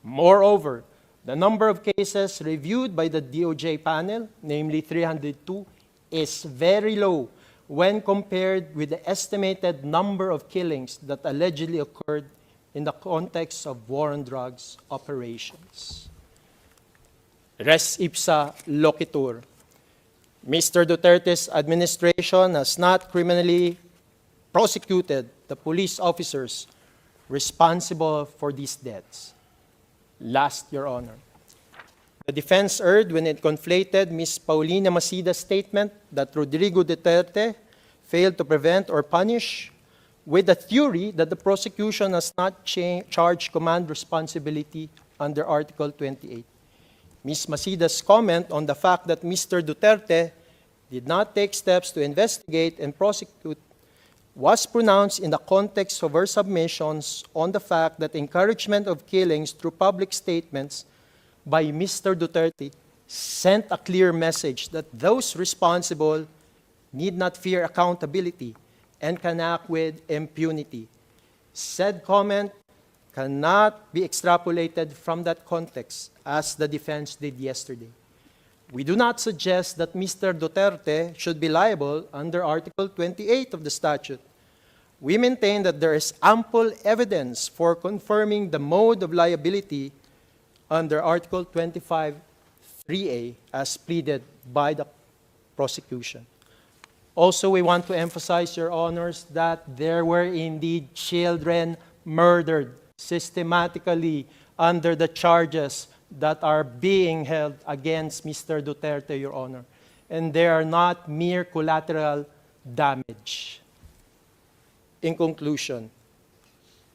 Moreover, the number of cases reviewed by the DOJ panel, namely 302, is very low when compared with the estimated number of killings that allegedly occurred in the context of war on drugs operations. Res ipsa loquitur. Mr. Duterte's administration has not criminally prosecuted the police officers responsible for these deaths. Last, Your Honor. The defense erred when it conflated Ms. Paulina Masida's statement that Rodrigo Duterte failed to prevent or punish with the theory that the prosecution has not charged command responsibility under Article 28. Ms. Masida's comment on the fact that Mr. Duterte did not take steps to investigate and prosecute was pronounced in the context of her submissions on the fact that encouragement of killings through public statements by Mr. Duterte sent a clear message that those responsible need not fear accountability and can act with impunity. Said comment cannot be extrapolated from that context, as the defense did yesterday. We do not suggest that Mr. Duterte should be liable under Article 28 of the statute. We maintain that there is ample evidence for confirming the mode of liability under Article 25(3)(a) as pleaded by the prosecution. Also, we want to emphasize, Your Honors, that there were indeed children murdered systematically under the charges that are being held against Mr. Duterte, Your Honor. And they are not mere collateral damage. In conclusion,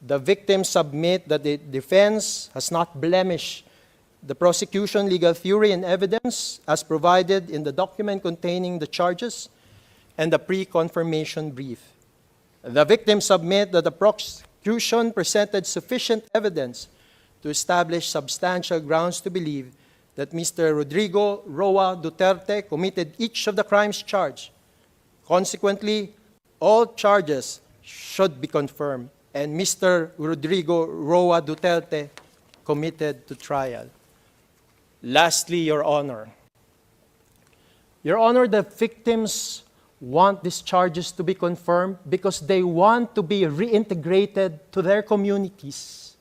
the victims submit that the defense has not blemished the prosecution legal theory and evidence as provided in the document containing the charges and the pre-confirmation brief. The victims submit that the prosecution presented sufficient evidence to establish substantial grounds to believe that Mr. Rodrigo Roa Duterte committed each of the crimes charged. Consequently, all charges should be confirmed, and Mr. Rodrigo Roa Duterte committed to trial. Lastly, Your Honor. Your Honor, the victims want these charges to be confirmed because they want to be reintegrated to their communities,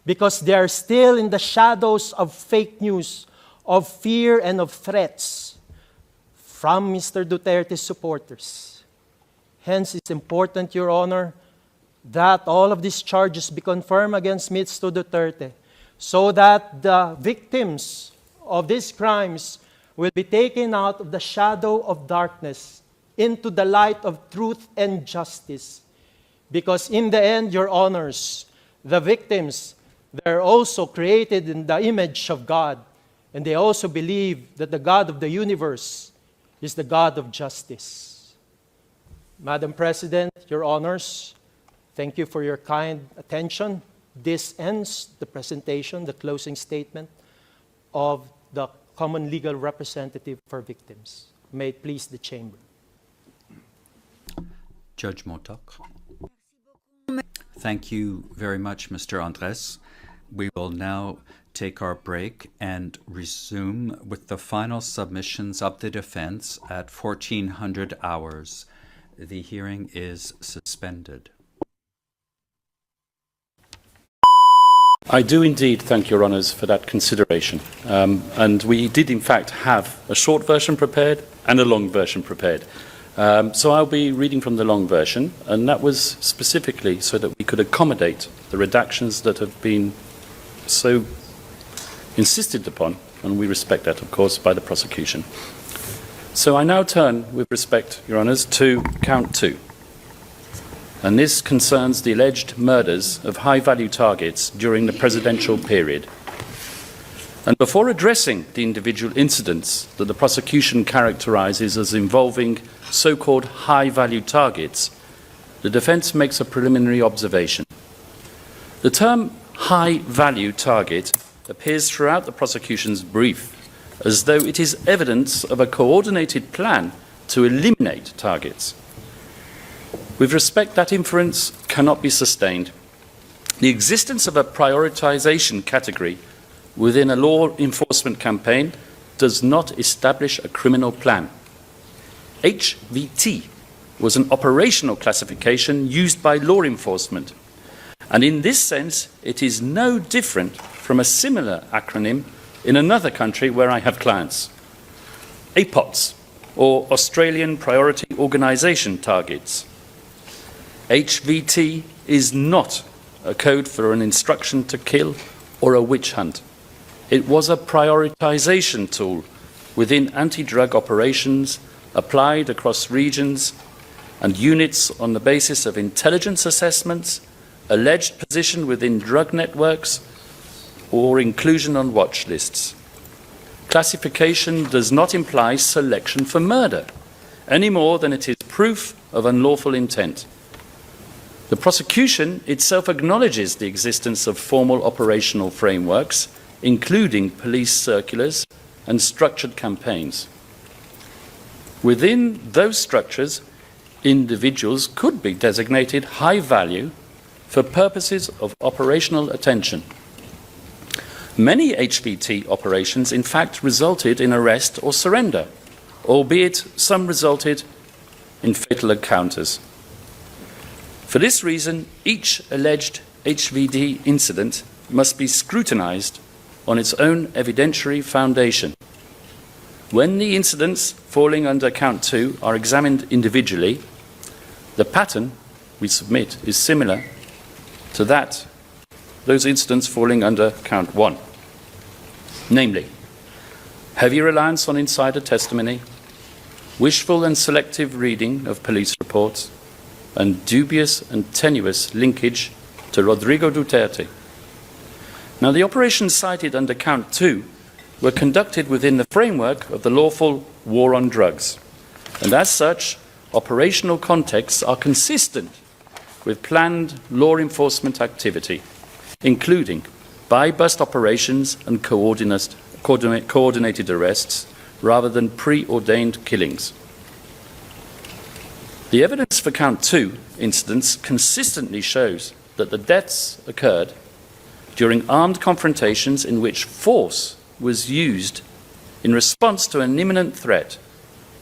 because they are still in the shadows of fake news, of fear and of threats from Mr. Duterte's supporters. Hence, it's important, Your Honor, that all of these charges be confirmed against Mr. Duterte so that the victims of these crimes will be taken out of the shadow of darkness into the light of truth and justice. Because in the end, Your Honors, the victims, they're also created in the image of God, and they also believe that the God of the universe is the God of justice. Madam President, Your Honors, thank you for your kind attention. This ends the presentation, the closing statement of the Common Legal Representative for Victims. May it please the Chamber. Judge Motok. Thank you very much, Mr. Andres. We will now take our break and resume with the final submissions of the defense at 1400 hours. The hearing is suspended. I do indeed thank Your Honours for that consideration. And we did in fact have a short version prepared and a long version prepared. So I'll be reading from the long version, and that was specifically so that we could accommodate the redactions that have been so insisted upon, and we respect that, of course, by the prosecution. So I now turn, with respect, Your Honours, to count 2. and this concerns the alleged murders of high-value targets during the presidential period. And before addressing the individual incidents that the prosecution characterises as involving so-called high-value targets, the defence makes a preliminary observation. The term high-value target appears throughout the prosecution's brief as though it is evidence of a coordinated plan to eliminate targets. With respect, that inference cannot be sustained. The existence of a prioritisation category within a law enforcement campaign does not establish a criminal plan. HVT was an operational classification used by law enforcement, and in this sense it is no different from a similar acronym in another country where I have clients. APOTS, or Australian Priority Organisation Targets. HVT is not a code for an instruction to kill or a witch hunt. It was a prioritisation tool within anti-drug operations applied across regions and units on the basis of intelligence assessments, alleged position within drug networks, or inclusion on watch lists. Classification does not imply selection for murder, any more than it is proof of unlawful intent. The prosecution itself acknowledges the existence of formal operational frameworks, including police circulars and structured campaigns. Within those structures, individuals could be designated high value for purposes of operational attention. Many HVT operations, in fact, resulted in arrest or surrender, albeit some resulted in fatal encounters. For this reason, each alleged HVT incident must be scrutinised on its own evidentiary foundation. When the incidents falling under Count 2 are examined individually, the pattern we submit is similar to those incidents falling under Count 1. Namely, heavy reliance on insider testimony, wishful and selective reading of police reports, and dubious and tenuous linkage to Rodrigo Duterte. Now, the operations cited under Count 2 were conducted within the framework of the lawful war on drugs, and as such, operational contexts are consistent with planned law enforcement activity, including by-bust operations and coordinated arrests, rather than preordained killings. The evidence for Count 2 incidents consistently shows that the deaths occurred during armed confrontations in which force was used in response to an imminent threat,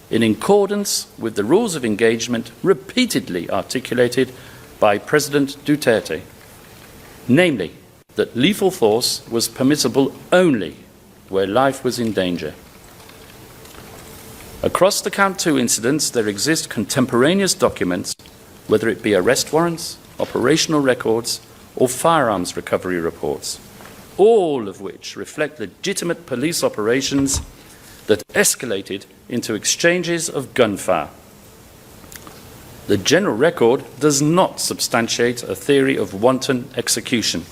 in accordance with the rules of engagement repeatedly articulated by President Duterte, namely that lethal force was permissible only where life was in danger. Across the Count 2 incidents, there exist contemporaneous documents, whether it be arrest warrants, operational records, or firearms recovery reports, all of which reflect legitimate police operations that escalated into exchanges of gunfire. The general record does not substantiate a theory of wanton execution,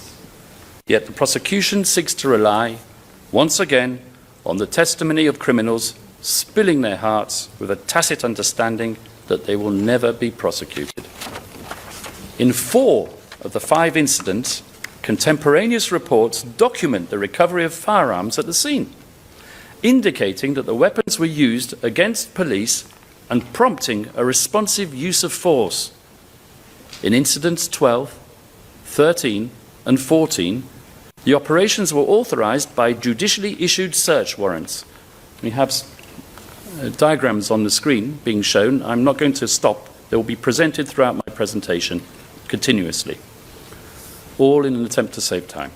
yet the prosecution seeks to rely, once again, on the testimony of criminals spilling their hearts with a tacit understanding that they will never be prosecuted. In 4 of the 5 incidents, contemporaneous reports document the recovery of firearms at the scene, indicating that the weapons were used against police and prompting a responsive use of force. In incidents 12, 13, and 14, the operations were authorized by judicially issued search warrants. We have diagrams on the screen being shown. I'm not going to stop. They will be presented throughout my presentation continuously, all in an attempt to save time.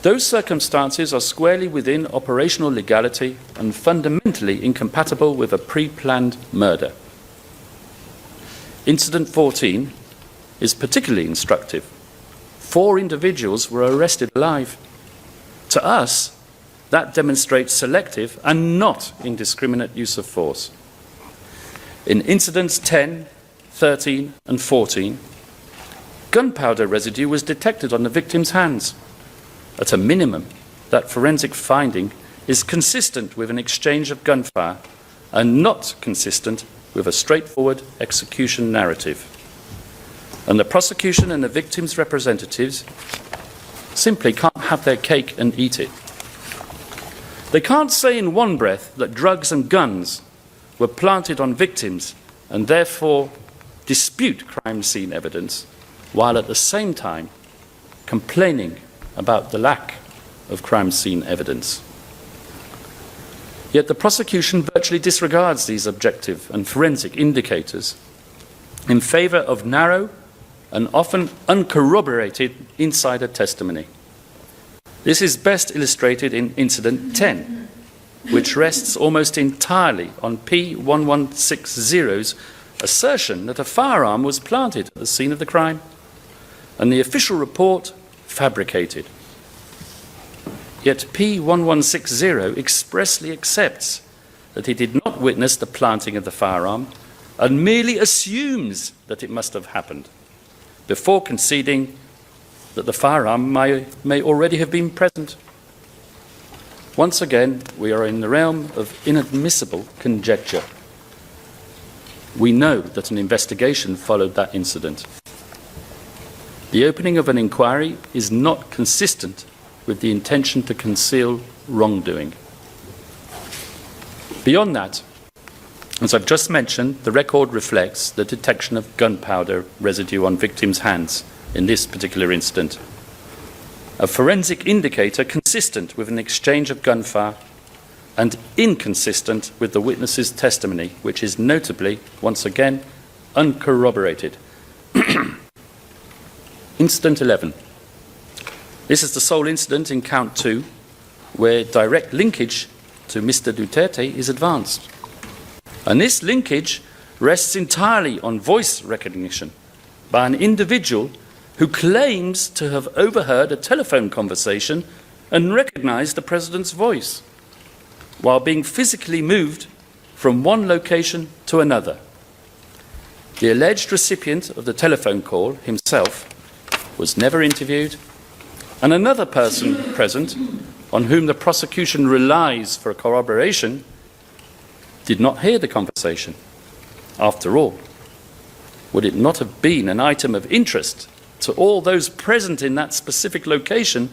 Those circumstances are squarely within operational legality and fundamentally incompatible with a pre-planned murder. Incident 14 is particularly instructive. 4 individuals were arrested alive. To us, that demonstrates selective and not indiscriminate use of force. In incidents 10, 13 and 14, gunpowder residue was detected on the victim's hands. At a minimum, that forensic finding is consistent with an exchange of gunfire and not consistent with a straightforward execution narrative. And the prosecution and the victim's representatives simply can't have their cake and eat it. They can't say in one breath that drugs and guns were planted on victims and therefore dispute crime scene evidence, while at the same time complaining about the lack of crime scene evidence. Yet the prosecution virtually disregards these objective and forensic indicators in favour of narrow and often uncorroborated insider testimony. This is best illustrated in Incident 10, which rests almost entirely on P1160's assertion that a firearm was planted at the scene of the crime, and the official report fabricated. Yet P1160 expressly accepts that he did not witness the planting of the firearm and merely assumes that it must have happened, before conceding that the firearm may already have been present. Once again, we are in the realm of inadmissible conjecture. We know that an investigation followed that incident. The opening of an inquiry is not consistent with the intention to conceal wrongdoing. Beyond that, as I've just mentioned, the record reflects the detection of gunpowder residue on victims' hands in this particular incident, a forensic indicator consistent with an exchange of gunfire and inconsistent with the witness's testimony, which is notably, once again, uncorroborated. Incident 11. This is the sole incident in Count 2 where direct linkage to Mr. Duterte is advanced. And this linkage rests entirely on voice recognition by an individual who claims to have overheard a telephone conversation and recognized the president's voice while being physically moved from one location to another. The alleged recipient of the telephone call himself was never interviewed, and another person present, on whom the prosecution relies for corroboration, did not hear the conversation. After all, would it not have been an item of interest to all those present in that specific location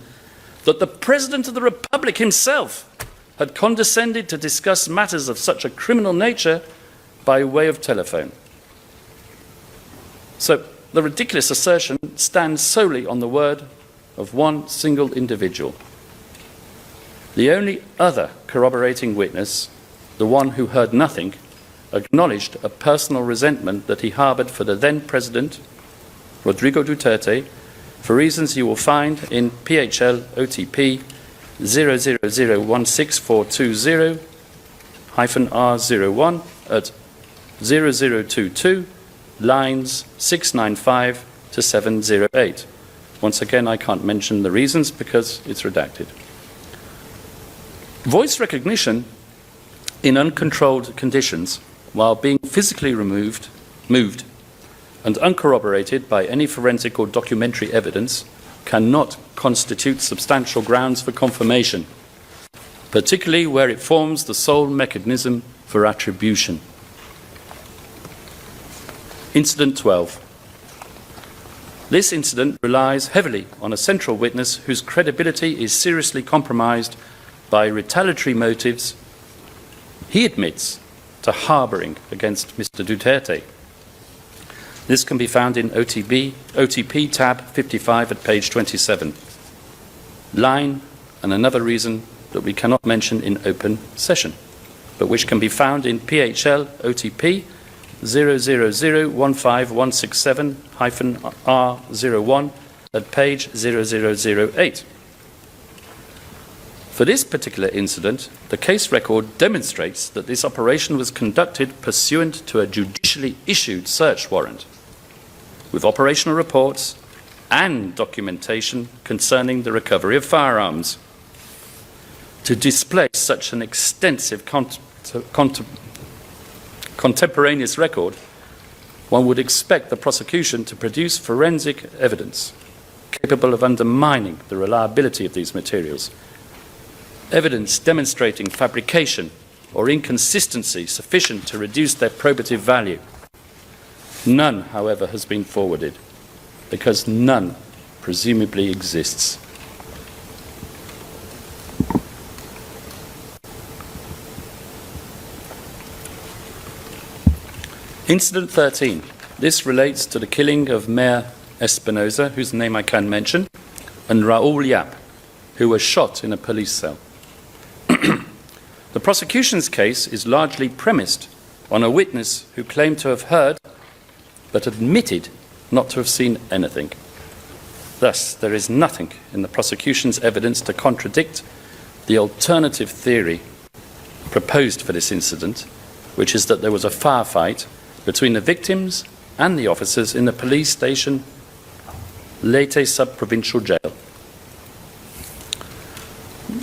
that the President of the Republic himself had condescended to discuss matters of such a criminal nature by way of telephone? So the ridiculous assertion stands solely on the word of one single individual. The only other corroborating witness, the one who heard nothing, acknowledged a personal resentment that he harbored for the then President, Rodrigo Duterte, for reasons you will find in PHL OTP 000164220-R01 at 0022, lines 695 to 708. Once again, I can't mention the reasons because it's redacted. Voice recognition in uncontrolled conditions, while being physically moved, and uncorroborated by any forensic or documentary evidence, cannot constitute substantial grounds for confirmation, particularly where it forms the sole mechanism for attribution. Incident 12. This incident relies heavily on a central witness whose credibility is seriously compromised by retaliatory motives he admits to harbouring against Mr. Duterte. This can be found in OTP tab 55 at page 27. Line and another reason that we cannot mention in open session, but which can be found in PHL OTP 00015-167-R01 at page 0008. For this particular incident, the case record demonstrates that this operation was conducted pursuant to a judicially issued search warrant, with operational reports and documentation concerning the recovery of firearms. To display such an extensive contemporaneous record one would expect the prosecution to produce forensic evidence capable of undermining the reliability of these materials, evidence demonstrating fabrication or inconsistency sufficient to reduce their probative value. None, however, has been forwarded, because none presumably exists. Incident 13. This relates to the killing of Mayor Espinosa, whose name I can mention, and Raoul Yap, who was shot in a police cell. The prosecution's case is largely premised on a witness who claimed to have heard, but admitted not to have seen anything. Thus, there is nothing in the prosecution's evidence to contradict the alternative theory proposed for this incident, which is that there was a firefight between the victims and the officers in the police station Leyte sub-provincial jail.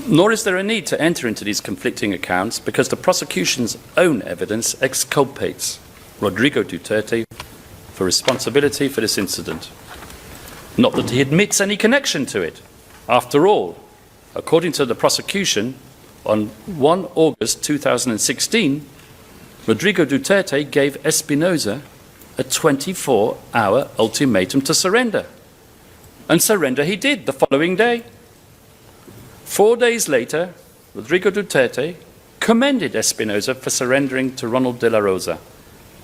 Nor is there a need to enter into these conflicting accounts, because the prosecution's own evidence exculpates Rodrigo Duterte for responsibility for this incident. Not that he admits any connection to it. After all, according to the prosecution, on 1 August 2016, Rodrigo Duterte gave Espinosa a 24-hour ultimatum to surrender. And surrender he did the following day. 4 days later, Rodrigo Duterte commended Espinosa for surrendering to Ronald de la Rosa,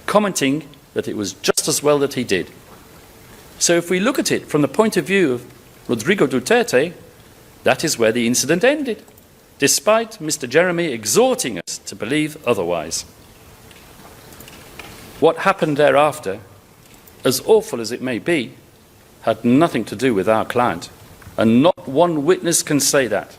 commenting that it was just as well that he did. So if we look at it from the point of view of Rodrigo Duterte, that is where the incident ended, despite Mr. Jeremy exhorting us to believe otherwise. What happened thereafter, as awful as it may be, had nothing to do with our client, and not one witness can say that.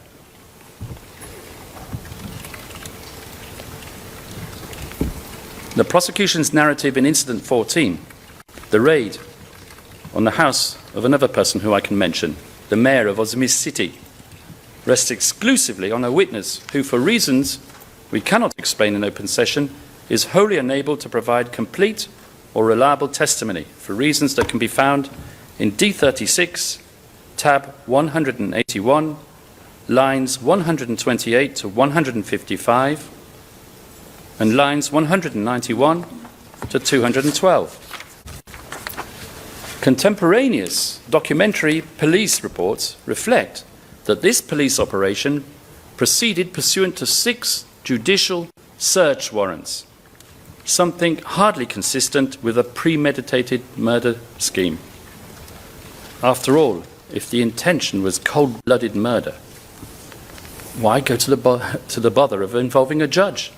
The prosecution's narrative in Incident 14, the raid on the house of another person who I can mention, the mayor of Ozmiz City, rests exclusively on a witness who, for reasons we cannot explain in open session, is wholly unable to provide complete or reliable testimony for reasons that can be found in D36, tab 181, lines 128 to 155, and lines 191 to 212. Contemporaneous documentary police reports reflect that this police operation proceeded pursuant to 6 judicial search warrants, something hardly consistent with a premeditated murder scheme. After all, if the intention was cold-blooded murder, why go to the bother of involving a judge?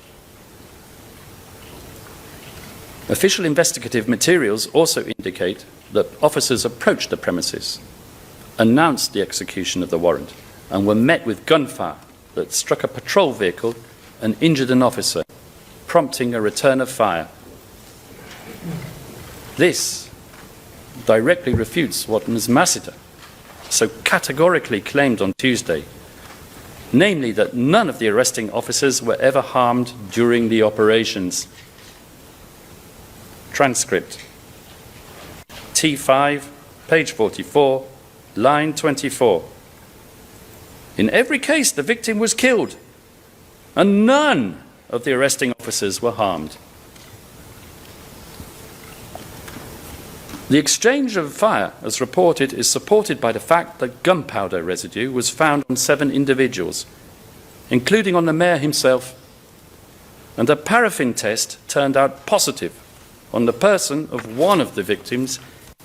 Official investigative materials also indicate that officers approached the premises, announced the execution of the warrant, and were met with gunfire that struck a patrol vehicle and injured an officer, prompting a return of fire. This directly refutes what Ms. Massiter so categorically claimed on Tuesday, namely that none of the arresting officers were ever harmed during the operations. Transcript. T5, page 44, line 24. In every case, the victim was killed, and none of the arresting officers were harmed. The exchange of fire, as reported, is supported by the fact that gunpowder residue was found on 7 individuals, including on the mayor himself, and a paraffin test turned out positive on the person of one of the victims,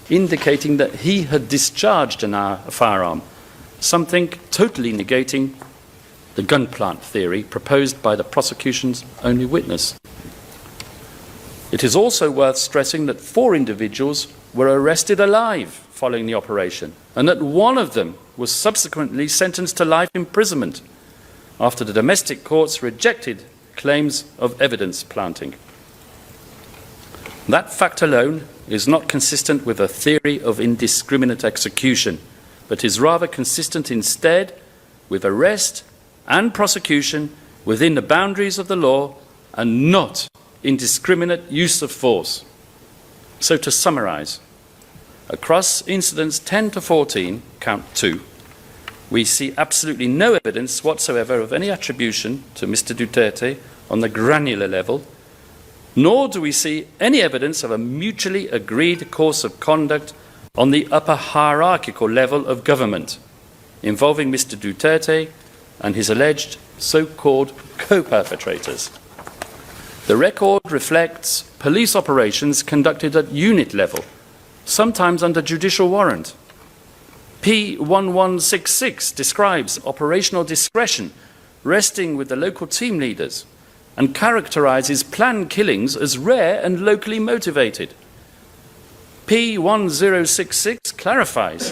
indicating that he had discharged a firearm, something totally negating the gun plant theory proposed by the prosecution's only witness. It is also worth stressing that 4 individuals were arrested alive following the operation, and that one of them was subsequently sentenced to life imprisonment after the domestic courts rejected claims of evidence planting. That fact alone is not consistent with a theory of indiscriminate execution, but is rather consistent instead with arrest and prosecution within the boundaries of the law and not indiscriminate use of force. So to summarize, across incidents 10 to 14, count 2, we see absolutely no evidence whatsoever of any attribution to Mr. Duterte on the granular level, nor do we see any evidence of a mutually agreed course of conduct on the upper hierarchical level of government involving Mr. Duterte and his alleged so-called co-perpetrators. The record reflects police operations conducted at unit level, sometimes under judicial warrant. P1166 describes operational discretion resting with the local team leaders and characterizes planned killings as rare and locally motivated. P1066 clarifies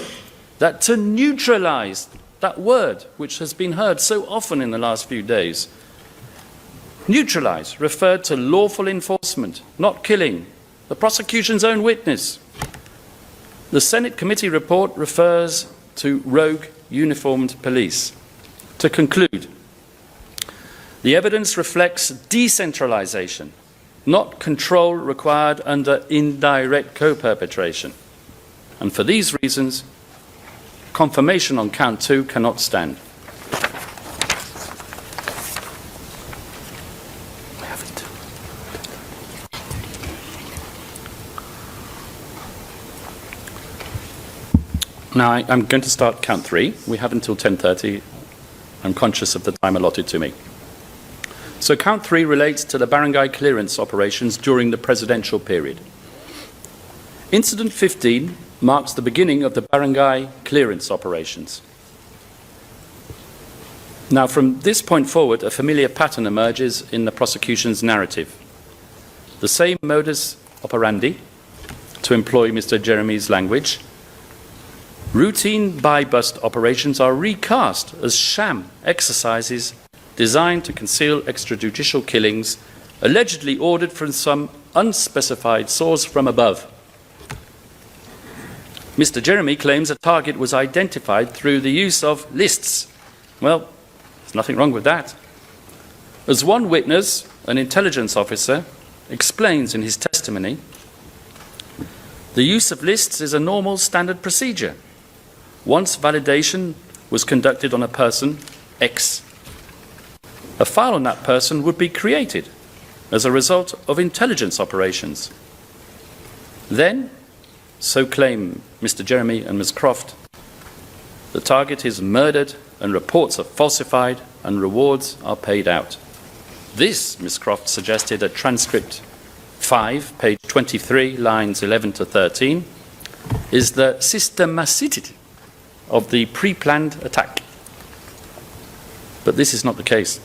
that to neutralize, that word which has been heard so often in the last few days, neutralize referred to lawful enforcement, not killing, the prosecution's own witness. The Senate committee report refers to rogue uniformed police. To conclude, the evidence reflects decentralization, not control required under indirect co-perpetration. And for these reasons, confirmation on count 2 cannot stand. Now, I'm going to start count 3. We have until 10:30. I'm conscious of the time allotted to me. So count 3 relates to the barangay clearance operations during the presidential period. Incident 15 marks the beginning of the barangay clearance operations. Now, from this point forward, a familiar pattern emerges in the prosecution's narrative. The same modus operandi, to employ Mr. Jeremy's language. Routine buy-bust operations are recast as sham exercises designed to conceal extrajudicial killings allegedly ordered from some unspecified source from above. Mr. Jeremy claims a target was identified through the use of lists. Well, there's nothing wrong with that. As one witness, an intelligence officer, explains in his testimony, the use of lists is a normal standard procedure. Once validation was conducted on a person, X, a file on that person would be created as a result of intelligence operations. Then, so claim Mr. Jeremy and Ms. Croft, the target is murdered and reports are falsified and rewards are paid out. This, Ms. Croft suggested at transcript 5, page 23, lines 11 to 13, is the systemicity of the pre-planned attack. But this is not the case.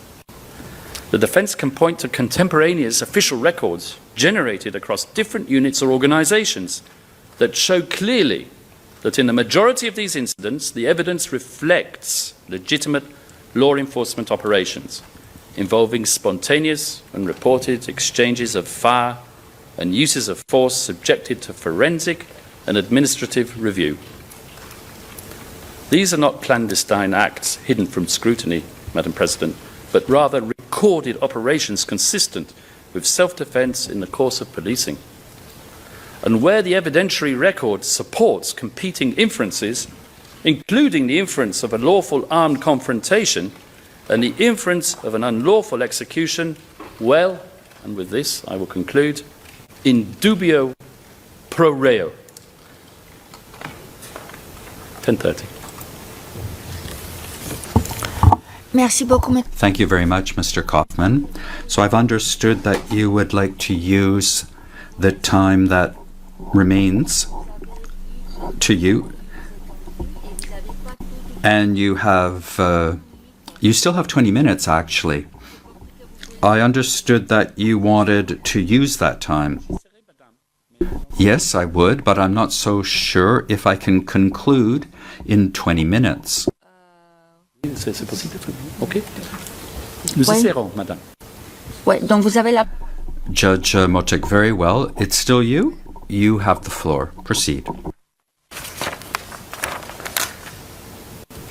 The defense can point to contemporaneous official records generated across different units or organizations that show clearly that in the majority of these incidents, the evidence reflects legitimate law enforcement operations involving spontaneous and reported exchanges of fire and uses of force subjected to forensic and administrative review. These are not clandestine acts hidden from scrutiny, Madam President, but rather recorded operations consistent with self-defense in the course of policing. And where the evidentiary record supports competing inferences, including the inference of a lawful armed confrontation and the inference of an unlawful execution, well, and with this I will conclude, in dubio pro reo. 10:30. Merci beaucoup. Thank you very much, Mr. Kaufman. So I've understood that you would like to use the time that remains to you, and you have you still have 20 minutes actually. I understood that you wanted to use that time. Yes, I would, but I'm not so sure if I can conclude in 20 minutes. C'est possible. OK. Nous essaierons, madame. Ouais, donc vous avez la... Judge Motek, very well. It's still you? You have the floor. Proceed.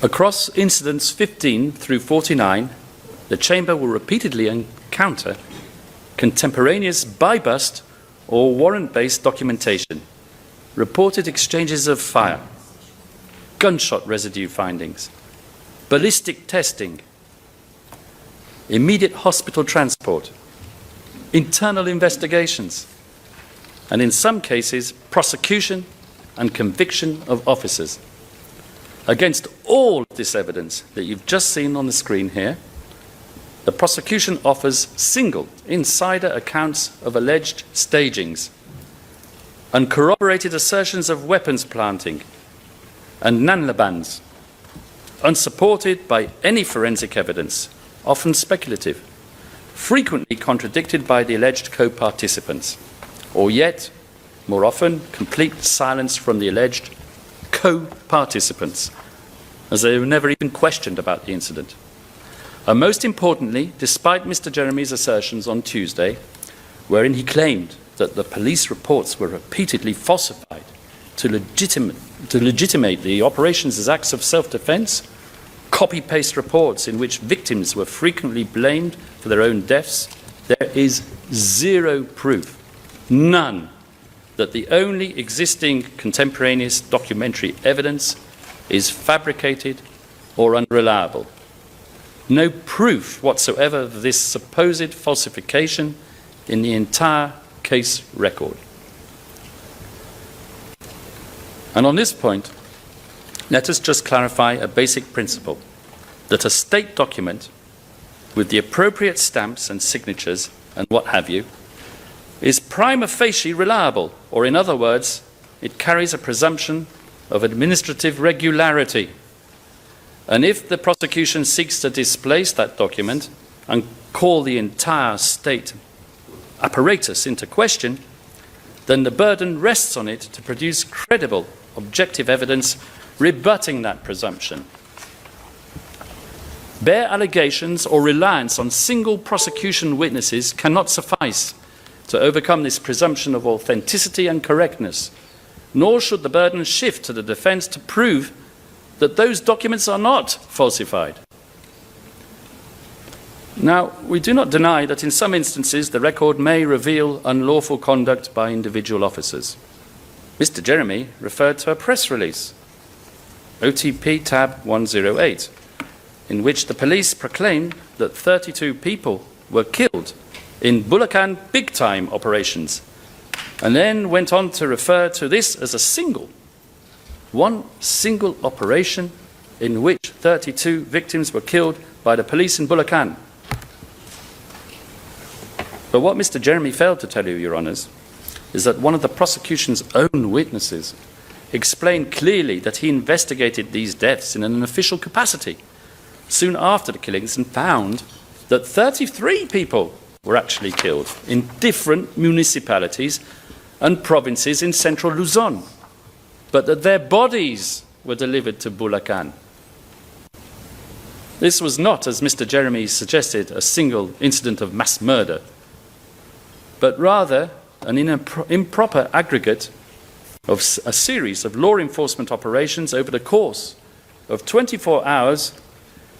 Across incidents 15 through 49, the Chamber will repeatedly encounter contemporaneous buy-bust or warrant-based documentation, reported exchanges of fire, gunshot residue findings, ballistic testing, immediate hospital transport, internal investigations, and in some cases, prosecution and conviction of officers. Against all of this evidence that you've just seen on the screen here, the prosecution offers single insider accounts of alleged stagings, uncorroborated assertions of weapons planting and nanlabans, unsupported by any forensic evidence, often speculative, frequently contradicted by the alleged co-participants, or yet, more often, complete silence from the alleged co-participants, as they were never even questioned about the incident. And most importantly, despite Mr. Jeremy's assertions on Tuesday, wherein he claimed that the police reports were repeatedly falsified to legitimate the operations as acts of self-defense, copy-paste reports in which victims were frequently blamed for their own deaths, there is zero proof, none, that the only existing contemporaneous documentary evidence is fabricated or unreliable. No proof whatsoever of this supposed falsification in the entire case record. And on this point, let us just clarify a basic principle, that a state document with the appropriate stamps and signatures and what have you is prima facie reliable, or in other words, it carries a presumption of administrative regularity. And if the prosecution seeks to displace that document and call the entire state apparatus into question, then the burden rests on it to produce credible, objective evidence rebutting that presumption. Bare allegations or reliance on single prosecution witnesses cannot suffice to overcome this presumption of authenticity and correctness, nor should the burden shift to the defense to prove that those documents are not falsified. Now, we do not deny that in some instances the record may reveal unlawful conduct by individual officers. Mr. Jeremy referred to a press release, OTP tab 108, in which the police proclaimed that 32 people were killed in Bulacan big-time operations, and then went on to refer to this as one single operation in which 32 victims were killed by the police in Bulacan. But what Mr. Jeremy failed to tell you, Your Honours, is that one of the prosecution's own witnesses explained clearly that he investigated these deaths in an official capacity soon after the killings and found that 33 people were actually killed in different municipalities and provinces in central Luzon, but that their bodies were delivered to Bulacan. This was not, as Mr. Jeremy suggested, a single incident of mass murder, but rather an improper aggregate of a series of law enforcement operations over the course of 24 hours,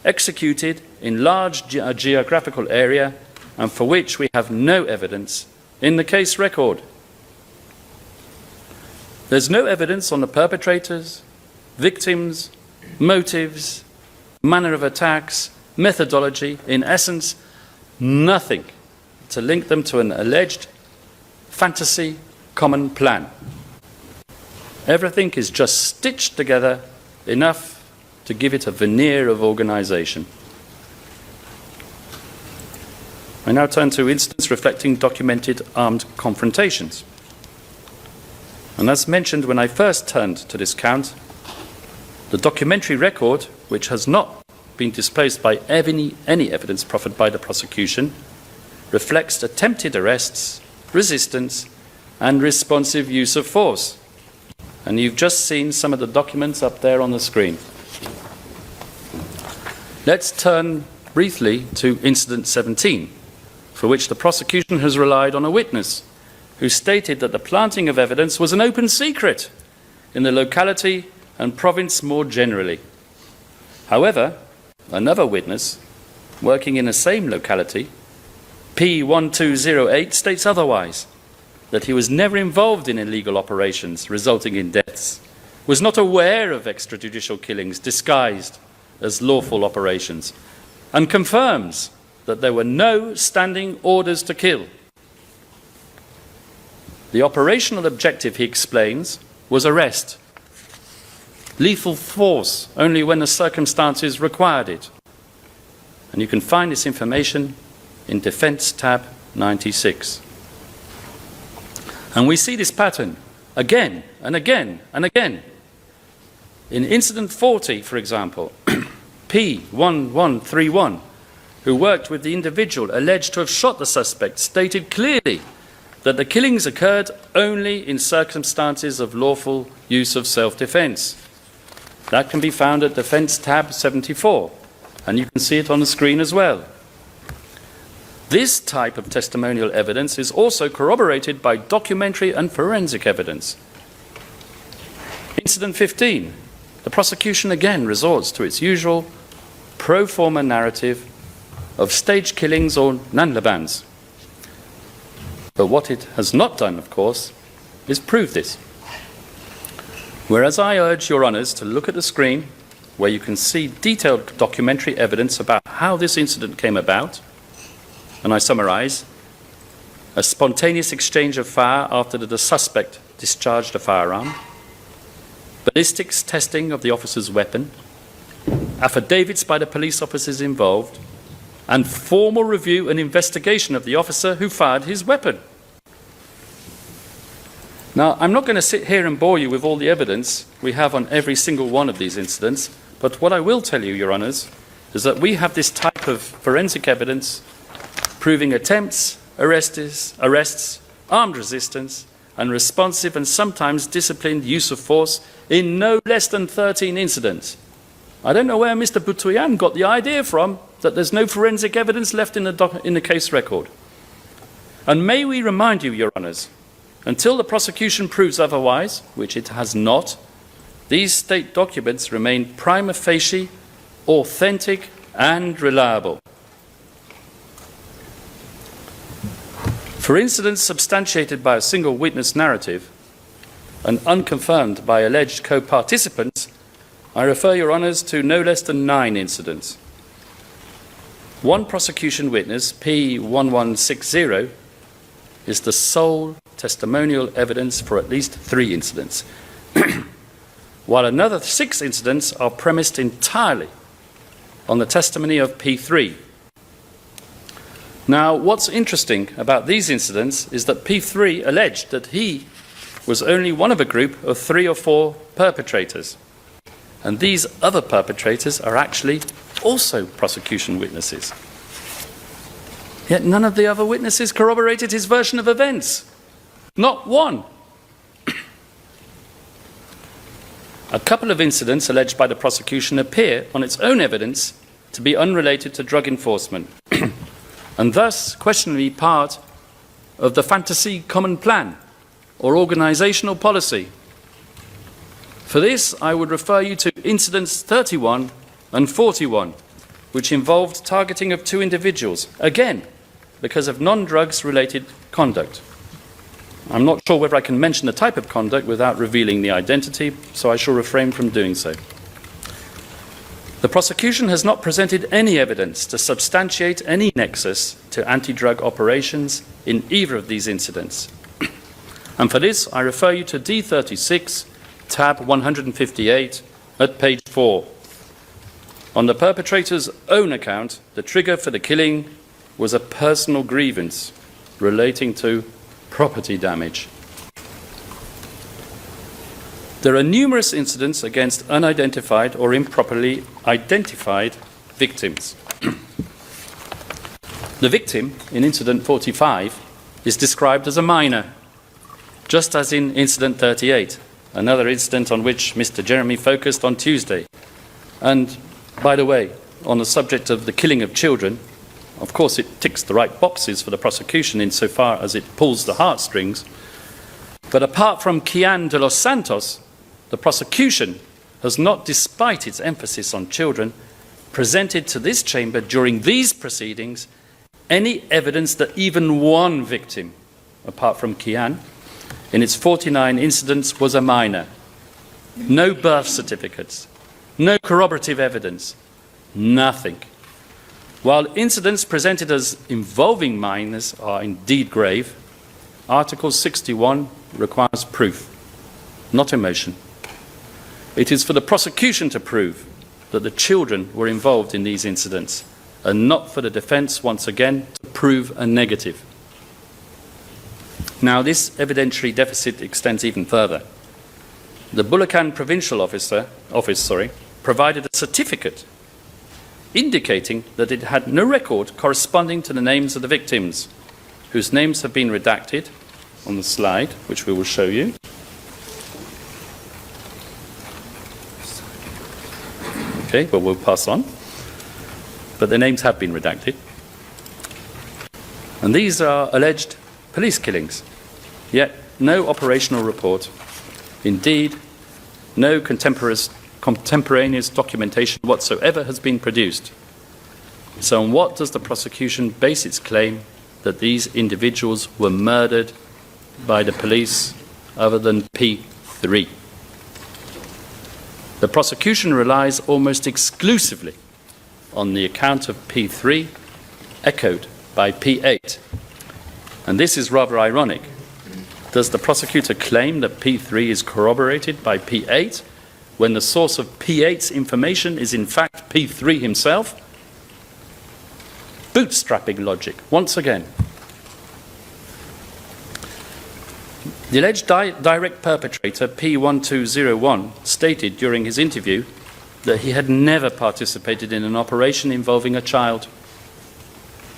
executed in large geographical area, and for which we have no evidence in the case record. There's no evidence on the perpetrators, victims, motives, manner of attacks, methodology, in essence, nothing to link them to an alleged fantasy common plan. Everything is just stitched together enough to give it a veneer of organization. I now turn to incidents reflecting documented armed confrontations. And as mentioned when I first turned to this count, the documentary record, which has not been displaced by any evidence proffered by the prosecution, reflects attempted arrests, resistance, and responsive use of force. And you've just seen some of the documents up there on the screen. Let's turn briefly to Incident 17, for which the prosecution has relied on a witness who stated that the planting of evidence was an open secret in the locality and province more generally. However, another witness, working in the same locality, P1208, states otherwise, that he was never involved in illegal operations resulting in deaths, was not aware of extrajudicial killings disguised as lawful operations, and confirms that there were no standing orders to kill. The operational objective, he explains, was arrest. Lethal force only when the circumstances required it. And you can find this information in Defence tab 96. And we see this pattern again and again and again. In Incident 40, for example, P1131, who worked with the individual alleged to have shot the suspect, stated clearly that the killings occurred only in circumstances of lawful use of self-defence. That can be found at Defence tab 74, and you can see it on the screen as well. This type of testimonial evidence is also corroborated by documentary and forensic evidence. Incident 15, the prosecution again resorts to its usual pro forma narrative of staged killings or nanlabans. But what it has not done, of course, is prove this. Whereas I urge your honours to look at the screen, where you can see detailed documentary evidence about how this incident came about, and I summarise: a spontaneous exchange of fire after the suspect discharged a firearm, ballistics testing of the officer's weapon, affidavits by the police officers involved, and formal review and investigation of the officer who fired his weapon. Now, I'm not going to sit here and bore you with all the evidence we have on every single one of these incidents, but what I will tell you, Your Honours, is that we have this type of forensic evidence proving attempts, arrests, armed resistance, and responsive and sometimes disciplined use of force in no less than 13 incidents. I don't know where Mr. Butoyan got the idea from that there's no forensic evidence left in the case record. And may we remind you, Your Honours, until the prosecution proves otherwise, which it has not, these state documents remain prima facie, authentic and reliable. For incidents substantiated by a single witness narrative and unconfirmed by alleged co-participants, I refer Your Honours to no less than 9 incidents. One prosecution witness, P1160, is the sole testimonial evidence for at least 3 incidents, while another 6 incidents are premised entirely on the testimony of P3. Now, what's interesting about these incidents is that P3 alleged that he was only one of a group of 3 or 4 perpetrators, and these other perpetrators are actually also prosecution witnesses. Yet none of the other witnesses corroborated his version of events. Not one. A couple of incidents alleged by the prosecution appear on its own evidence to be unrelated to drug enforcement, and thus questionably part of the fantasy common plan or organisational policy. For this, I would refer you to incidents 31 and 41, which involved targeting of 2 individuals, again, because of non-drugs related conduct. I'm not sure whether I can mention the type of conduct without revealing the identity, so I shall refrain from doing so. The prosecution has not presented any evidence to substantiate any nexus to anti-drug operations in either of these incidents. And for this, I refer you to D36, tab 158, at page 4. On the perpetrator's own account, the trigger for the killing was a personal grievance relating to property damage. There are numerous incidents against unidentified or improperly identified victims. The victim in incident 45 is described as a minor, just as in incident 38, another incident on which Mr. Jeremy focused on Tuesday. And, by the way, on the subject of the killing of children, of course it ticks the right boxes for the prosecution insofar as it pulls the heartstrings. But apart from Kian de los Santos, the prosecution has not, despite its emphasis on children, presented to this chamber during these proceedings any evidence that even one victim apart from Kian, in its 49 incidents was a minor. No birth certificates, no corroborative evidence, nothing. While incidents presented as involving minors are indeed grave, Article 61 requires proof, not emotion. It is for the prosecution to prove that the children were involved in these incidents, and not for the defence, once again, to prove a negative. Now, this evidentiary deficit extends even further. The Bulacan Provincial Office provided a certificate indicating that it had no record corresponding to the names of the victims, whose names have been redacted on the slide, which we will show you. Okay, well, we'll pass on. But their names have been redacted. And these are alleged police killings, yet no operational report. Indeed, no contemporaneous documentation whatsoever has been produced. So on what does the prosecution base its claim that these individuals were murdered by the police other than P3? The prosecution relies almost exclusively on the account of P3 echoed by P8. And this is rather ironic. Does the prosecutor claim that P3 is corroborated by P8 when the source of P8's information is in fact P3 himself? Bootstrapping logic, once again. The alleged direct perpetrator, P1201, stated during his interview that he had never participated in an operation involving a child.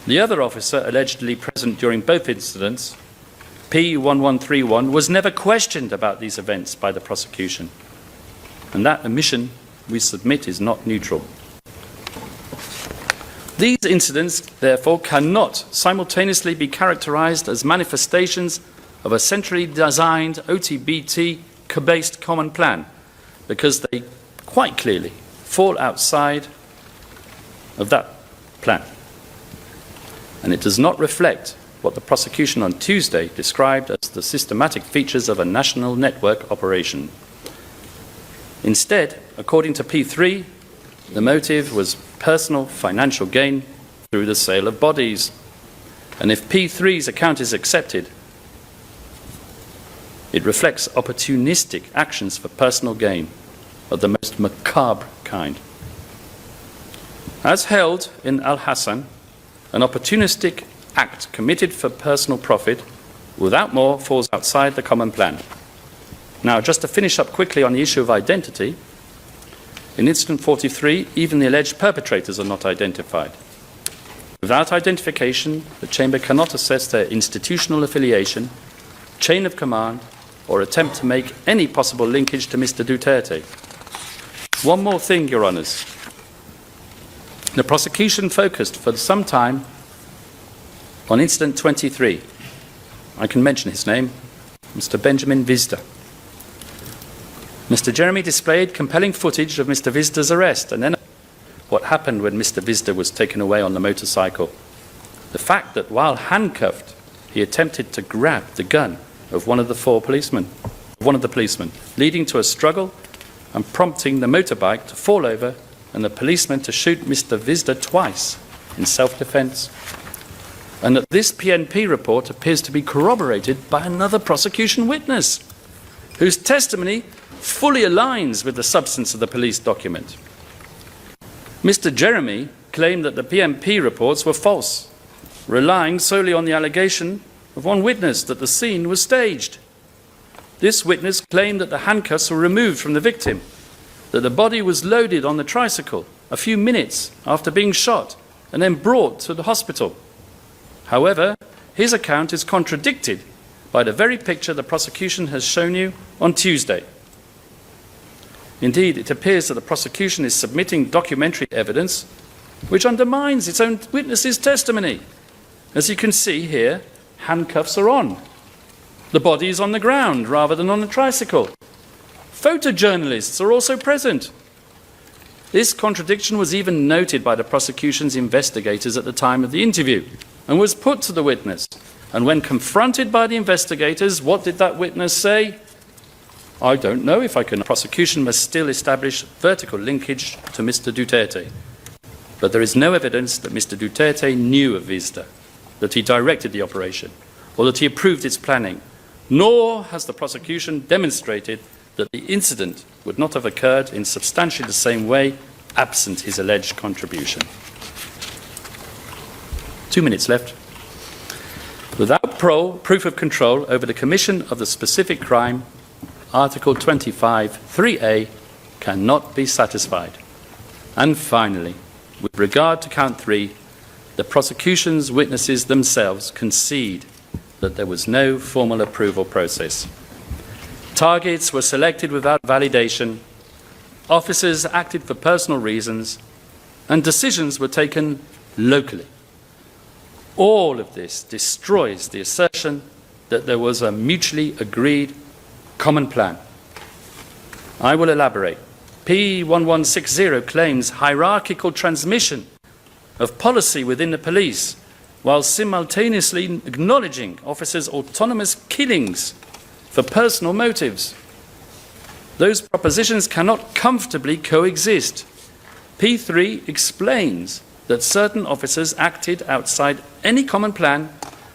The other officer allegedly present during both incidents, P1131, was never questioned about these events by the prosecution. And that omission, we submit, is not neutral. These incidents, therefore, cannot simultaneously be characterized as manifestations of a centrally designed OTBT-based common plan, because they quite clearly fall outside of that plan. And it does not reflect what the prosecution on Tuesday described as the systematic features of a national network operation. Instead, according to P3, the motive was personal financial gain through the sale of bodies. And if P3's account is accepted, it reflects opportunistic actions for personal gain of the most macabre kind. As held in Al-Hassan, an opportunistic act committed for personal profit without more falls outside the common plan. Now, just to finish up quickly on the issue of identity, in Incident 43, even the alleged perpetrators are not identified. Without identification, the Chamber cannot assess their institutional affiliation, chain of command, or attempt to make any possible linkage to Mr. Duterte. One more thing, Your Honours. The prosecution focused for some time on Incident 23. I can mention his name, Mr. Benjamin Vizda. Mr. Jeremy displayed compelling footage of Mr. Vizda's arrest and then what happened when Mr. Vizda was taken away on the motorcycle. The fact that while handcuffed, he attempted to grab the gun of one of the policemen, leading to a struggle and prompting the motorbike to fall over and the policeman to shoot Mr. Vizda twice in self-defense. And that this PNP report appears to be corroborated by another prosecution witness, whose testimony fully aligns with the substance of the police document. Mr. Jeremy claimed that the PNP reports were false, relying solely on the allegation of one witness that the scene was staged. This witness claimed that the handcuffs were removed from the victim, that the body was loaded on the tricycle a few minutes after being shot and then brought to the hospital. However, his account is contradicted by the very picture the prosecution has shown you on Tuesday. Indeed, it appears that the prosecution is submitting documentary evidence which undermines its own witness's testimony. As you can see here, handcuffs are on. The body is on the ground rather than on a tricycle. Photojournalists are also present. This contradiction was even noted by the prosecution's investigators at the time of the interview and was put to the witness And when confronted by the investigators, what did that witness say? I don't know if I can. Prosecution must still establish vertical linkage to Mr. Duterte. But there is no evidence that Mr. Duterte knew of Vista, that he directed the operation, or that he approved its planning, nor has the prosecution demonstrated that the incident would not have occurred in substantially the same way absent his alleged contribution. 2 minutes left. Without proof of control over the commission of the specific crime, Article 25(3)(a) cannot be satisfied. And finally, with regard to count 3, the prosecution's witnesses themselves concede that there was no formal approval process. Targets were selected without validation, officers acted for personal reasons, and decisions were taken locally. All of this destroys the assertion that there was a mutually agreed common plan. I will elaborate. P1160 claims hierarchical transmission of policy within the police, while simultaneously acknowledging officers' autonomous killings for personal motives. Those propositions cannot comfortably coexist. P3 explains that certain officers acted outside any common plan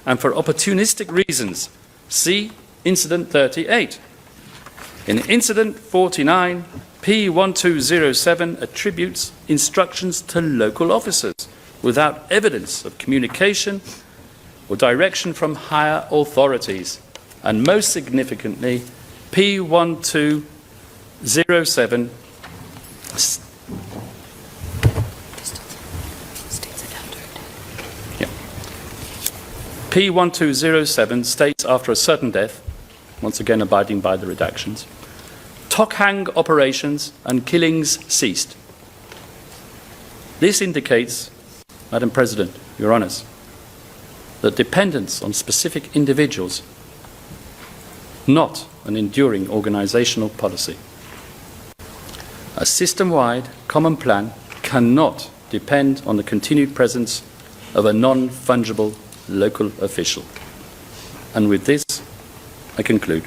and for opportunistic reasons. See Incident 38. In Incident 49, P1207 attributes instructions to local officers without evidence of communication or direction from higher authorities. And most significantly, P1207 P1207 states after a certain death, once again abiding by the redactions, Tokhang operations and killings ceased. This indicates, Madam President, Your Honours, that dependence on specific individuals, not an enduring organisational policy. A system-wide common plan cannot depend on the continued presence of a non-fungible local official. And with this, I conclude.